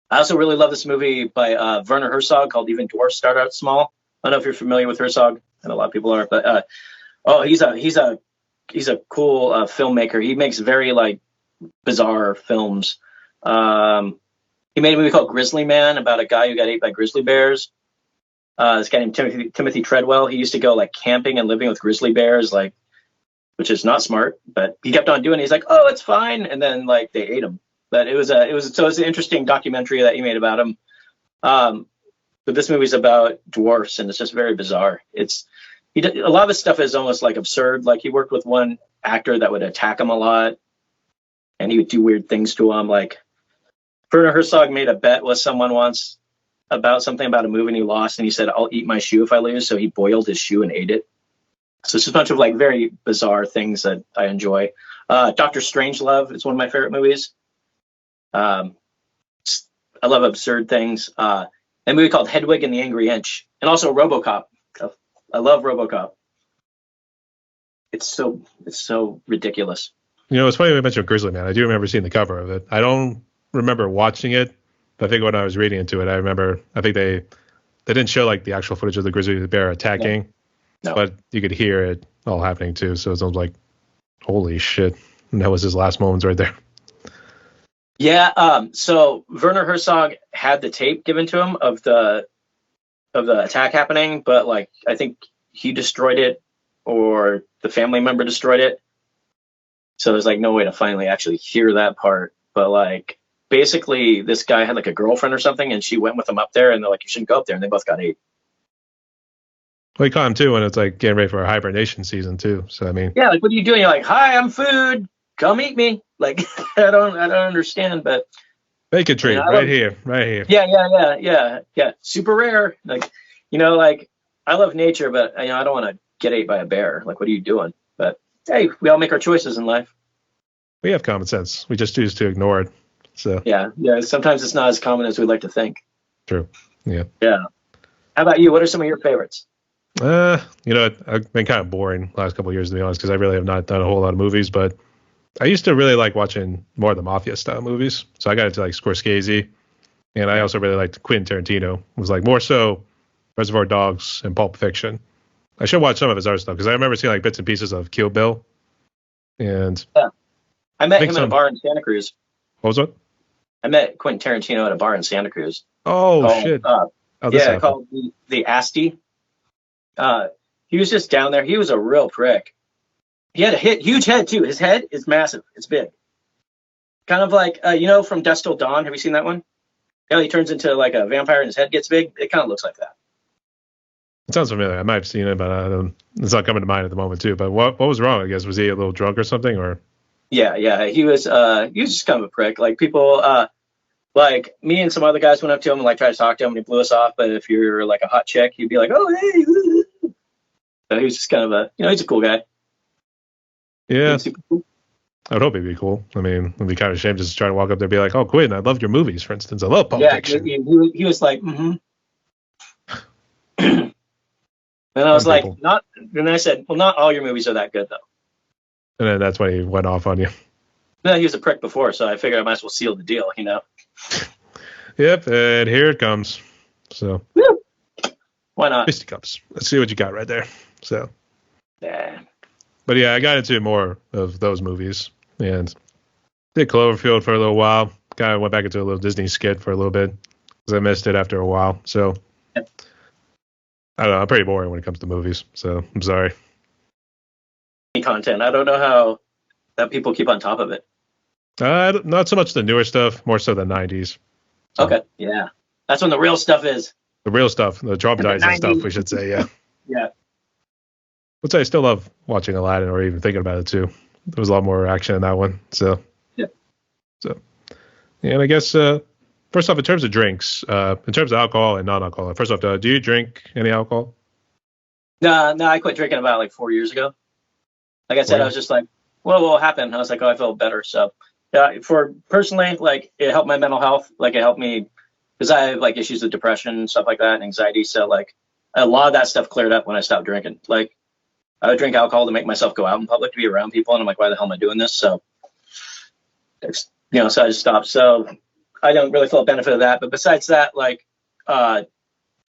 also really love this movie by Werner Herzog called Even Dwarfs Start Out Small. I don't know if you're familiar with Herzog, and a lot of people are, but he's a cool filmmaker. He makes very like bizarre films. He made a movie called Grizzly Man about a guy who got ate by grizzly bears. This guy named Timothy Treadwell. He used to go like camping and living with grizzly bears, like, which is not smart, but he kept on doing it. He's like, oh, it's fine, and then like they ate him. But it was an interesting documentary that he made about him. But this movie's about dwarfs, and it's just very bizarre. A lot of his stuff is almost like absurd. Like he worked with one actor that would attack him a lot, and he would do weird things to him. Like Werner Herzog made a bet with someone once about something about a movie and he lost, and he said, I'll eat my shoe if I lose. So he boiled his shoe and ate it. So it's a bunch of like very bizarre things that I enjoy. Dr. Strangelove is one of my favorite movies. I love absurd things. A movie called Hedwig and the Angry Inch, and also RoboCop. I love RoboCop. It's so ridiculous. You know, it's funny we mentioned Grizzly Man. I do remember seeing the cover of it. I don't remember watching it, but I think when I was reading into it, I think they didn't show like the actual footage of the grizzly bear attacking, no. But you could hear it all happening too. So it was like, holy shit. And that was his last moments right there. Yeah. So Werner Herzog had the tape given to him of the attack happening, but like I think he destroyed it or the family member destroyed it. So there's like no way to finally actually hear that part. But like basically this guy had like a girlfriend or something, and she went with him up there, and they're like, you shouldn't go up there, and they both got ate. Well, you caught him too when it's like getting ready for a hibernation season too. So I mean, yeah, like what are you doing? You're like, hi, I'm food. Come eat me. Like I don't understand, but make a treat right here. Yeah. Super rare. Like, like I love nature, but I don't want to get ate by a bear. Like, what are you doing? But hey, we all make our choices in life. We have common sense. We just choose to ignore it. So yeah. Sometimes it's not as common as we'd like to think. True. Yeah. Yeah. How about you? What are some of your favorites? I've been kind of boring the last couple of years, to be honest, because I really have not done a whole lot of movies. But I used to really like watching more of the mafia style movies. So I got into like Scorsese, and I also really liked Quentin Tarantino. It was like more so Reservoir Dogs and Pulp Fiction. I should watch some of his other stuff because I remember seeing like bits and pieces of Kill Bill. And yeah. I met him at a bar in Santa Cruz. What was it? I met Quentin Tarantino at a bar in Santa Cruz. Shit. Called the Asti. He was just down there. He was a real prick. He had a huge head too. His head is massive. It's big. Kind of like, from Dusk Till Dawn. Have you seen that one? He turns into like a vampire and his head gets big. It kind of looks like that. It sounds familiar. I might have seen it, but it's not coming to mind at the moment too. But what was wrong? I guess was he a little drunk or something, or? Yeah. He was just kind of a prick. Like people, like me and some other guys went up to him and like tried to talk to him, and he blew us off. But if you're like a hot chick, he'd be like, "Oh, hey." So he was just kind of he's a cool guy. Yeah. Cool. I would hope he'd be cool. I mean, it'd be kind of a shame just to try to walk up there and be like, "Oh, Quentin, I loved your movies, for instance. I love Pulp Fiction." He was like, mm-hmm. And I was like, not. And I said, well, not all your movies are that good, though. And then that's when he went off on you. No, he was a prick before, so I figured I might as well seal the deal, Yep, and here it comes. So, woo! Why not? Fisticuffs. Let's see what you got right there. So, yeah. But yeah, I got into more of those movies and did Cloverfield for a little while. Kind of went back into a little Disney skit for a little bit because I missed it after a while. So, yep. I don't know. I'm pretty boring when it comes to movies. So, I'm sorry. Content. I don't know how that people keep on top of it. Not so much the newer stuff, more so the 90s. So, okay, yeah. That's when the real stuff is. The real stuff, the traumatizing stuff, we should say, yeah. Yeah. Which I still love watching Aladdin or even thinking about it, too. There was a lot more action in that one, so. Yeah. So, yeah, and I guess, first off, in terms of drinks, in terms of alcohol and non-alcohol, first off, do you drink any alcohol? No, I quit drinking about like 4 years ago. Like I said, I was just like, what will happen? I was like, oh, I feel better. So yeah, for personally, like it helped my mental health. Like it helped me because I have like issues with depression and stuff like that and anxiety. So like a lot of that stuff cleared up when I stopped drinking. Like I would drink alcohol to make myself go out in public to be around people, and I'm like, why the hell am I doing this? So so I just stopped. So I don't really feel a benefit of that. But besides that, like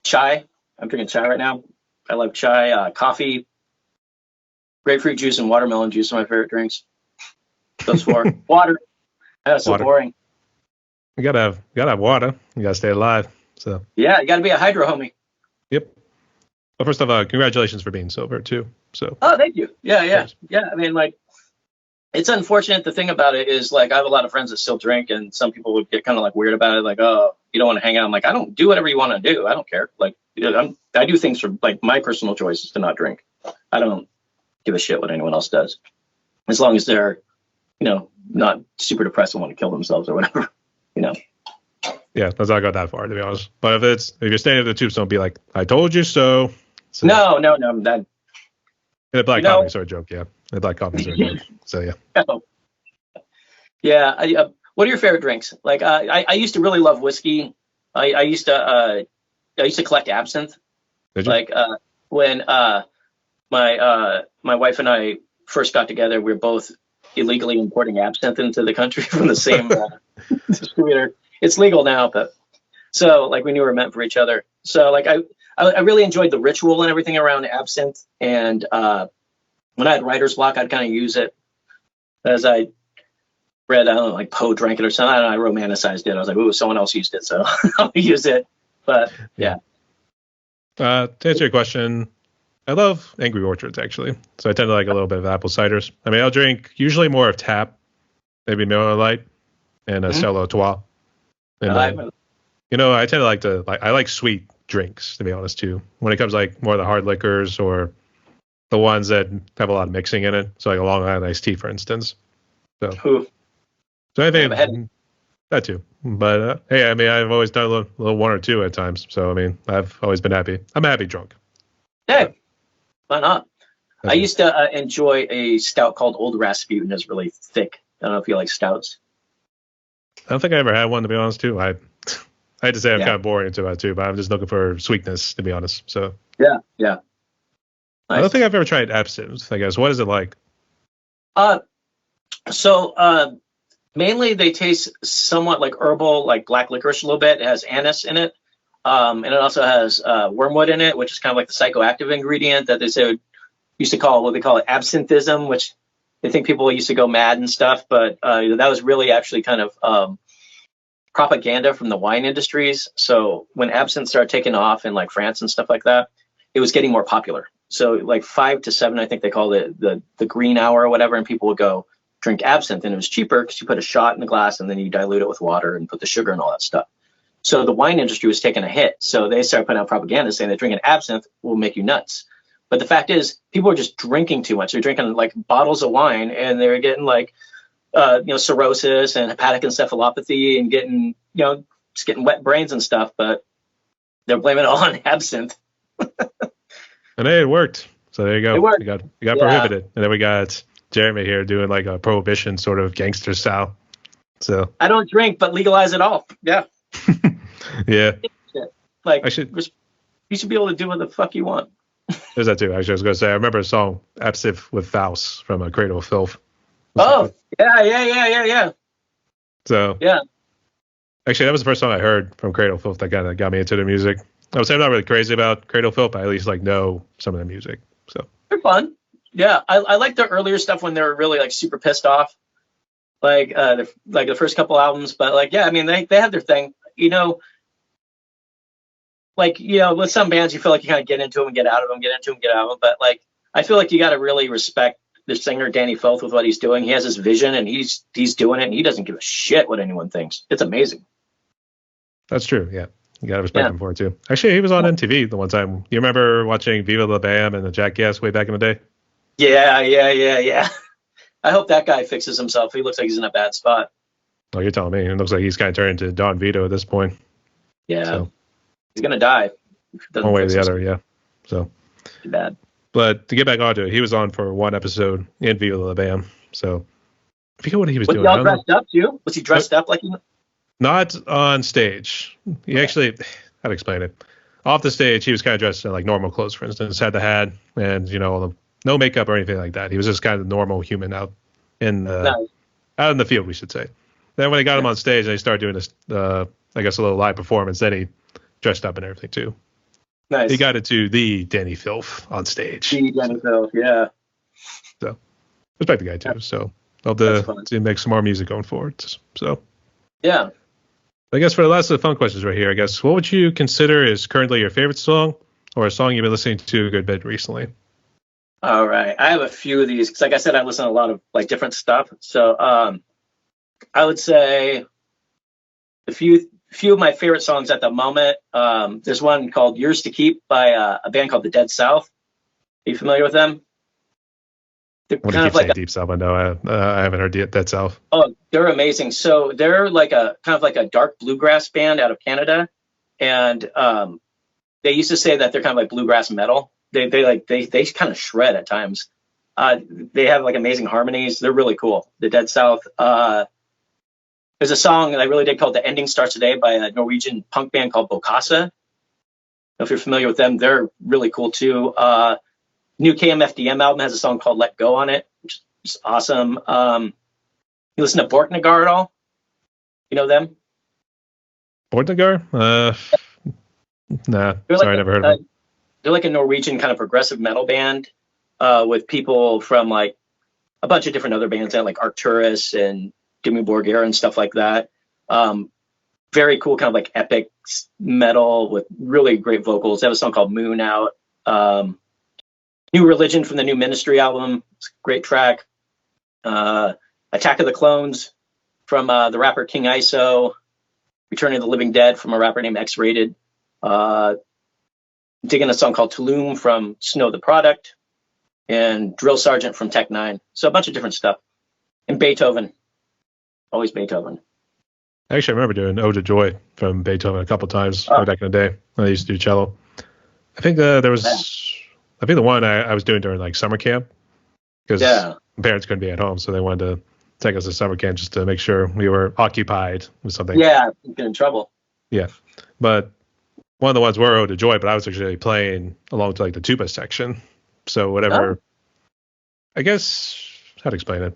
chai, I'm drinking chai right now. I love chai, coffee, grapefruit juice, and watermelon juice are my favorite drinks. Those four. Water. That's so boring. You gotta have water. You gotta stay alive. So yeah, you gotta be a hydro homie. Yep. Well, first off, congratulations for being sober too. So. Oh, thank you. Yeah. I mean, like, it's unfortunate. The thing about it is, like, I have a lot of friends that still drink, and some people would get kind of like weird about it, like, oh, you don't want to hang out. I'm like, I don't do whatever you want to do. I don't care. Like, I do things for like my personal choice is to not drink. I don't give a shit what anyone else does, as long as they're, not super depressed and want to kill themselves or whatever, Yeah, let's not go that far, to be honest. But if you're staying at the tubes, don't be like, I told you so. No. That. The black coffee sort of joke, yeah. The black coffee sort of joke. So yeah. Yeah. What are your favorite drinks? Like, I used to really love whiskey. I used to collect absinthe. Did you? Like when my wife and I first got together, we were both illegally importing absinthe into the country from the same distributor. It's legal now, but so like we knew we were meant for each other. So like I really enjoyed the ritual and everything around absinthe. And when I had writer's block, I'd kind of use it as I read, I don't know, like Poe drank it or something. I don't know, I romanticized it. I was like, ooh, someone else used it, so I'll use it. But yeah. To answer your question, I love Angry Orchards, actually. So I tend to like a little bit of apple ciders. I mean, I'll drink usually more of Tap, maybe Miller Lite, and a Stella Artois. And I tend to I like sweet drinks, to be honest, too. When it comes like more of the hard liquors or the ones that have a lot of mixing in it. So like a Long Island iced tea, for instance. So I think that too. But hey, I mean, I've always done a little one or two at times. So I mean, I've always been happy. I'm a happy drunk. Hey, why not? I used to enjoy a stout called Old Rasputin. It's really thick. I don't know if you like stouts. I don't think I ever had one, to be honest, too. I had to say I'm kind of boring into that too, but I'm just looking for sweetness, to be honest. So yeah. Nice. I don't think I've ever tried absinthe. I guess what is it like? So mainly they taste somewhat like herbal, like black licorice a little bit. It has anise in it, and it also has wormwood in it, which is kind of like the psychoactive ingredient that they used to call what they call it absinthism, which they think people used to go mad and stuff. But that was really actually kind of propaganda from the wine industries. So when absinthe started taking off in like France and stuff like that, it was getting more popular. So like 5 to 7, I think they called it the green hour or whatever, and people would go drink absinthe, and it was cheaper because you put a shot in the glass and then you dilute it with water and put the sugar and all that stuff. So the wine industry was taking a hit. So they started putting out propaganda saying that drinking absinthe will make you nuts. But the fact is, people are just drinking too much. They're drinking like bottles of wine, and they're getting like, cirrhosis and hepatic encephalopathy, and getting, just getting wet brains and stuff. But they're blaming it all on absinthe. And hey, it worked. So there you go. It worked. You got prohibited, and then we got Jeremy here doing like a prohibition sort of gangster style. So I don't drink, but legalize it all. Yeah. Yeah. Like you should be able to do what the fuck you want. There's that too. Actually, I was going to say, I remember a song, Absinthe with Faust from A Cradle of Filth. Oh, yeah. So, yeah. Actually, that was the first song I heard from Cradle of Filth that kind of got me into the music. I would say I'm not really crazy about Cradle of Filth, but I at least like know some of the music. So they're fun. Yeah, I like their earlier stuff when they were really like super pissed off, like the first couple albums. But like, yeah, I mean, they have their thing, Like, with some bands, you feel like you kind of get into them and get out of them, get into them, get out of them. But like, I feel like you got to really respect the singer Danny Filth with what he's doing. He has his vision, and he's doing it, and he doesn't give a shit what anyone thinks. It's amazing. That's true. Yeah, you got to respect him for it too. Actually, he was on MTV the one time. You remember watching Viva La Bam and the Jackass way back in the day? Yeah. I hope that guy fixes himself. He looks like he's in a bad spot. Oh, you're telling me. It looks like he's kind of turned into Don Vito at this point. Yeah. So. He's going to die. One way or the other, yeah. So. Too bad. But to get back onto it, he was on for one episode in Viva La Bam. So I forget what he was Was doing. he all dressed up too? Was he dressed up like? Not on stage. He actually, how to explain it? Off the stage, he was kind of dressed in like normal clothes, for instance, had the hat and, no makeup or anything like that. He was just kind of normal human out in Nice. out in the field, we should say. Then when they got him on stage and they started doing this, I guess, a little live performance, then he dressed up and everything too. Nice. He got it to the Danny Filth on stage. The Danny Filth, yeah. So respect the guy too. So hope to make some more music going forward. So yeah. I guess for the last of the fun questions right here, I guess, what would you consider is currently your favorite song or a song you've been listening to a good bit recently? All right. I have a few of these because, like I said, I listen to a lot of like different stuff. So I would say a few of my favorite songs at the moment. There's one called Yours to Keep by a band called the Dead South. Are you familiar with them? They're kind of like Deep South. I know I haven't heard Dead South. Oh, they're amazing. So they're like a kind of like a dark bluegrass band out of Canada, and they used to say that they're kind of like bluegrass metal. They kind of shred at times. They have like amazing harmonies. They're really cool. The Dead South. There's a song that I really did called "The Ending Starts Today" by a Norwegian punk band called Bokassa. If you're familiar with them, they're really cool too. New KMFDM album has a song called "Let Go" on it, which is awesome. You listen to Borknagar at all? You know them? Borknagar? Nah. Sorry, I never heard of them. They're like a Norwegian kind of progressive metal band with people from like a bunch of different other bands, like Arcturus and Dimmu Borgir and stuff like that. Very cool, kind of like epic metal with really great vocals. They have a song called "Moon" out. New Religion from the New Ministry album. It's a great track. Attack of the Clones from the rapper King ISO. Return of the Living Dead from a rapper named X-Rated. Digging a song called Tulum from Snow the Product. And Drill Sergeant from Tech Nine. So a bunch of different stuff. And Beethoven. Always Beethoven. Actually, I remember doing Ode to Joy from Beethoven a couple times way back in the day when I used to do cello. I think there was... I think the one I was doing during like summer camp because parents couldn't be at home, so they wanted to take us to summer camp just to make sure we were occupied with something. Yeah, get in trouble. Yeah, but one of the ones were Ode to Joy, but I was actually playing along to like the tuba section. So whatever, I guess how to explain it.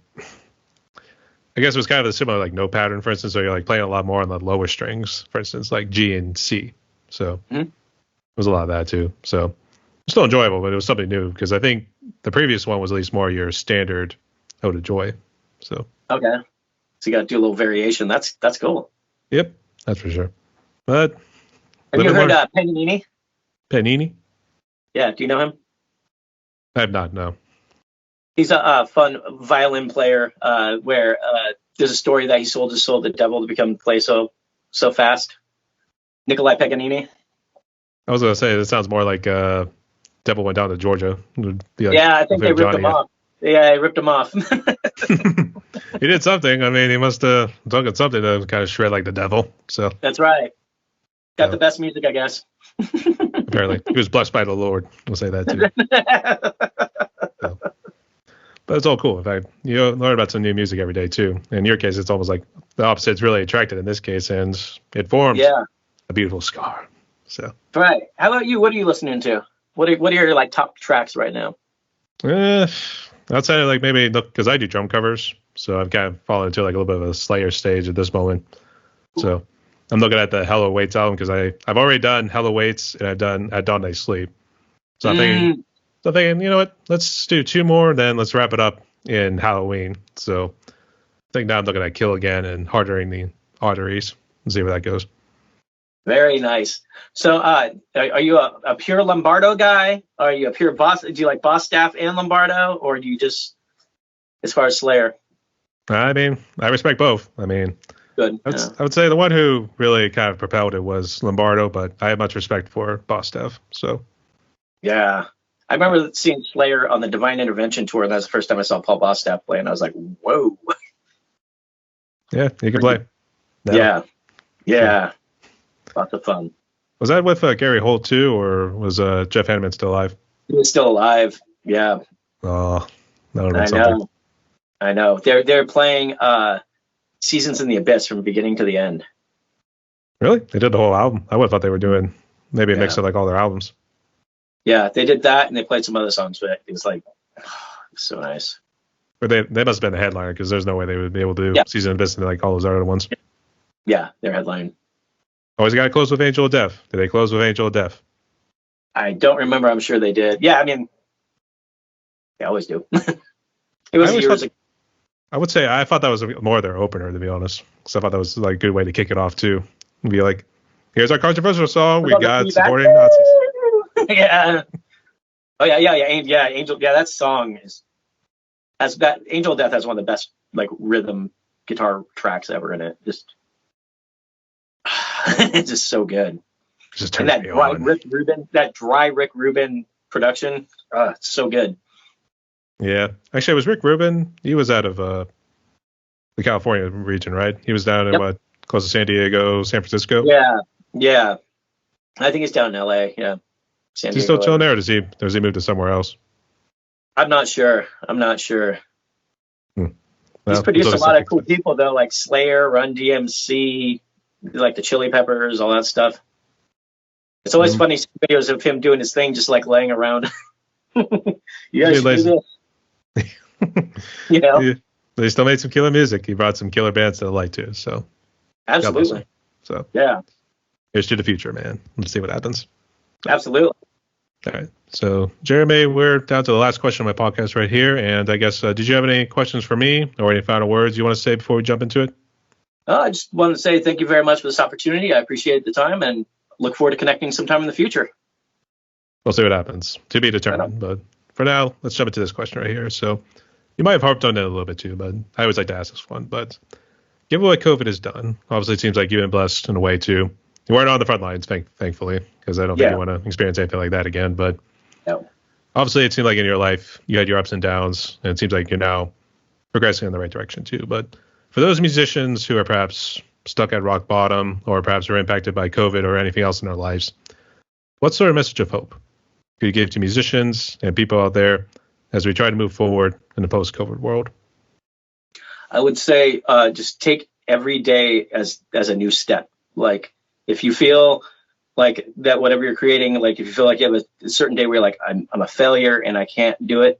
I guess it was kind of a similar like note pattern, for instance. So you're like playing a lot more on the lower strings, for instance, like G and C. So it was a lot of that too. So. Still enjoyable, but it was something new because I think the previous one was at least more your standard Ode to Joy. So okay, so you got to do a little variation. That's cool. Yep, that's for sure. But have you heard Paganini? Paganini? Yeah, do you know him? I have not. No. He's a fun violin player. Where there's a story that he sold his soul to the devil to play so fast. Nikolai Paganini. I was gonna say this sounds more like Devil Went Down to Georgia. Like I think they ripped him off. Yeah, he ripped him off. He did something. I mean, he must have done something to kind of shred like the devil. So that's right. Got the best music, I guess. Apparently, he was blessed by the Lord. We'll say that too. So. But it's all cool. In fact, you learn about some new music every day too. In your case, it's almost like the opposite's really attracted in this case, and it forms a beautiful scar. So right. How about you? What are you listening to? What are your like top tracks right now? Outside of like maybe because I do drum covers, so I've kind of fallen into like a little bit of a Slayer stage at this moment. So I'm looking at the Hello Waits album because I've already done Hello Waits and I've done At Dawn They Sleep. So I'm thinking, you know what? Let's do two more, then let's wrap it up in Halloween. So I think now I'm looking at Kill Again and Hardening the Arteries and see where that goes. Very nice. So, are you a pure Lombardo guy? Are you a pure Boss? Do you like Boss Staff and Lombardo, or do you just, as far as Slayer? I mean, I respect both. I mean, good. I would say the one who really kind of propelled it was Lombardo, but I have much respect for Boss Staff. So, yeah, I remember seeing Slayer on the Divine Intervention tour, and that was the first time I saw Paul Bostaph play, and I was like, whoa. Yeah, he can play. No. Yeah. Lots of fun. Was that with Gary Holt too, or was Jeff Hanneman still alive? He was still alive. Yeah. Oh, that would I have been something. know. I know. They're playing Seasons in the Abyss from beginning to the end. Really? They did the whole album? I would have thought they were doing maybe a mix of like all their albums. Yeah, they did that, and they played some other songs, but it was like, so nice. But they must have been the headliner, because there's no way they would be able to do Season of Abyss and like all those other ones. Yeah, they're headlining. Always got to close with Angel of Death. Did they close with Angel of Death? I don't remember. I'm sure they did. Yeah, I mean, they always do. It was years ago. I would say I thought that was more their opener, to be honest, because I thought that was like a good way to kick it off too. And be like, here's our controversial song. We got supporting Nazis. Yeah. Oh yeah. Angel. Yeah, that song Angel of Death has one of the best like rhythm guitar tracks ever in it. Just it's just so good. Just and that dry Rick Rubin production, it's so good. Yeah, actually, it was Rick Rubin. He was out of the California region, right? He was down in close to San Diego, San Francisco. Yeah. I think he's down in L.A. Yeah. Is he still chilling there, or does he move to somewhere else? I'm not sure. Well, he's produced a lot of cool people though, like Slayer, Run DMC, like the Chili Peppers, all that stuff. It's always funny seeing videos of him doing his thing, just like laying around. You guys do this. You know, they still made some killer music. He brought some killer bands to the light too. So absolutely. So yeah, here's to the future, man. Let's see what happens. Absolutely. All right. So Jeremy, we're down to the last question of my podcast right here, and I guess did you have any questions for me or any final words you want to say before we jump into it? I just wanted to say thank you very much for this opportunity. I appreciate the time and look forward to connecting sometime in the future. We'll see what happens. To be determined. But for now, let's jump into this question right here. So you might have harped on it a little bit too, but I always like to ask this one. But given what COVID has done, obviously it seems like you've been blessed in a way too. You weren't on the front lines, thankfully, because I don't think you want to experience anything like that again. But obviously it seemed like in your life you had your ups and downs, and it seems like you're now progressing in the right direction too. But for those musicians who are perhaps stuck at rock bottom or perhaps are impacted by COVID or anything else in their lives, what sort of message of hope could you give to musicians and people out there as we try to move forward in the post-COVID world? I would say just take every day as a new step. Like if you feel like that whatever you're creating, like if you feel like you have a certain day where you're like, I'm a failure and I can't do it,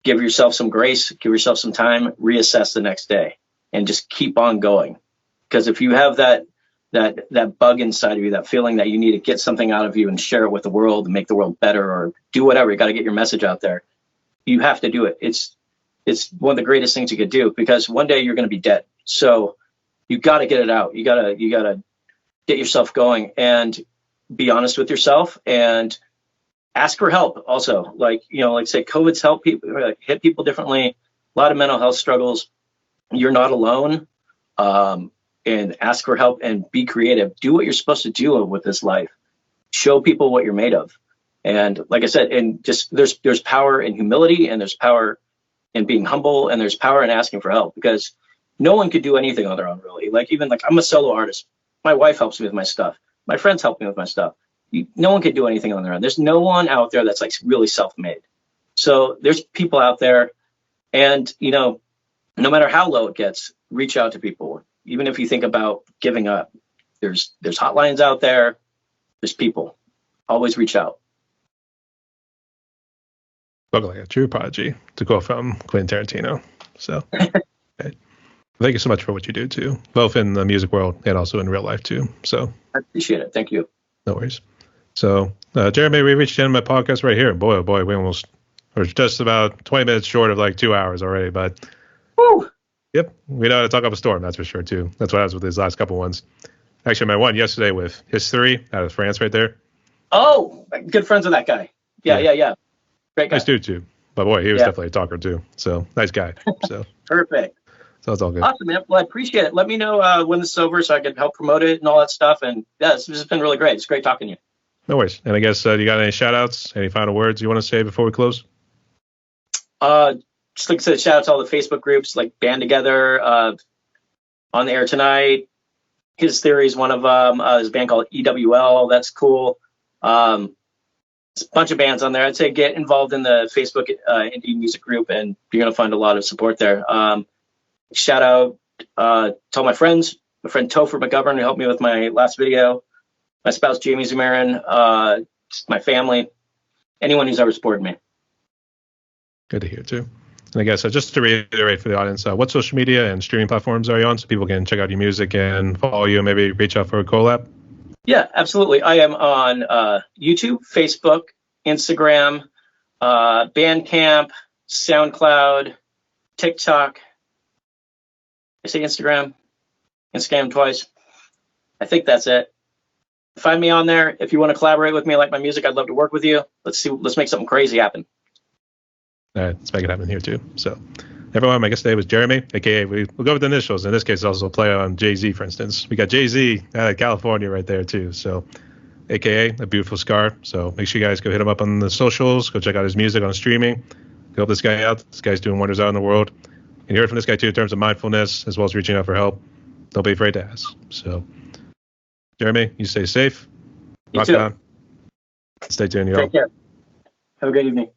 give yourself some grace, give yourself some time, reassess the next day, and just keep on going. Because if you have that bug inside of you, that feeling that you need to get something out of you and share it with the world and make the world better or do whatever, you got to get your message out there. You have to do it. It's one of the greatest things you could do, because one day you're going to be dead. So you got to get it out. You got to get yourself going and be honest with yourself and ask for help. Also, like say COVID's helped people, like, hit people differently. A lot of mental health struggles. You're not alone. And ask for help and be creative. Do what you're supposed to do with this life. Show people what you're made of. And like I said, and just there's power in humility, and there's power in being humble, and there's power in asking for help, because no one could do anything on their own, really. Like even like I'm a solo artist. My wife helps me with my stuff. My friends help me with my stuff. No one can do anything on their own. There's no one out there that's like really self-made. So there's people out there, and no matter how low it gets, reach out to people. Even if you think about giving up, there's hotlines out there. There's people. Always reach out. Look like a true prodigy, to quote from Quentin Tarantino. So okay. Thank you so much for what you do too, both in the music world and also in real life too. So I appreciate it. Thank you. No worries. So Jeremy, we reached the end of my podcast right here. Boy, oh boy, we're just about 20 minutes short of like 2 hours already, but woo! Yep, we know how to talk up a storm, that's for sure, too. That's what I was with these last couple ones. Actually, my one yesterday with History out of France right there. Oh, good friends with that guy. Yeah. Great guy. Nice dude, too. But, boy, he was definitely a talker, too. So, nice guy. So Perfect. So it's all good. Awesome, man. Well, I appreciate it. Let me know when this is over so I can help promote it and all that stuff. And, this has been really great. It's great talking to you. No worries. And I guess, you got any shout-outs, any final words you want to say before we close? Just like I said, shout out to all the Facebook groups like Band Together, On the Air Tonight. His Theory is one of them. There's a band called EWL. That's cool. a bunch of bands on there. I'd say get involved in the Facebook indie music group, and you're going to find a lot of support there. Shout out to all my friends, my friend Topher McGovern, who helped me with my last video, my spouse, Jeremy Zumaran, my family, anyone who's ever supported me. Good to hear, too. And I guess just to reiterate for the audience, what social media and streaming platforms are you on so people can check out your music and follow you and maybe reach out for a collab? Yeah, absolutely. I am on YouTube, Facebook, Instagram, Bandcamp, SoundCloud, TikTok. I say Instagram twice. I think that's it. Find me on there. If you want to collaborate with me, like my music, I'd love to work with you. Let's make something crazy happen. All right, let's make it happen here too. So, everyone, my guest today was Jeremy, aka we'll go with the initials. In this case, also play on Jay-Z, for instance. We got Jay-Z out of California right there too. So, aka a beautiful scar. So make sure you guys go hit him up on the socials. Go check out his music on streaming. Go help this guy out. This guy's doing wonders out in the world. And you heard from this guy too in terms of mindfulness as well as reaching out for help. Don't be afraid to ask. So, Jeremy, you stay safe. You too. On. Stay tuned, y'all. Take care. Have a good evening.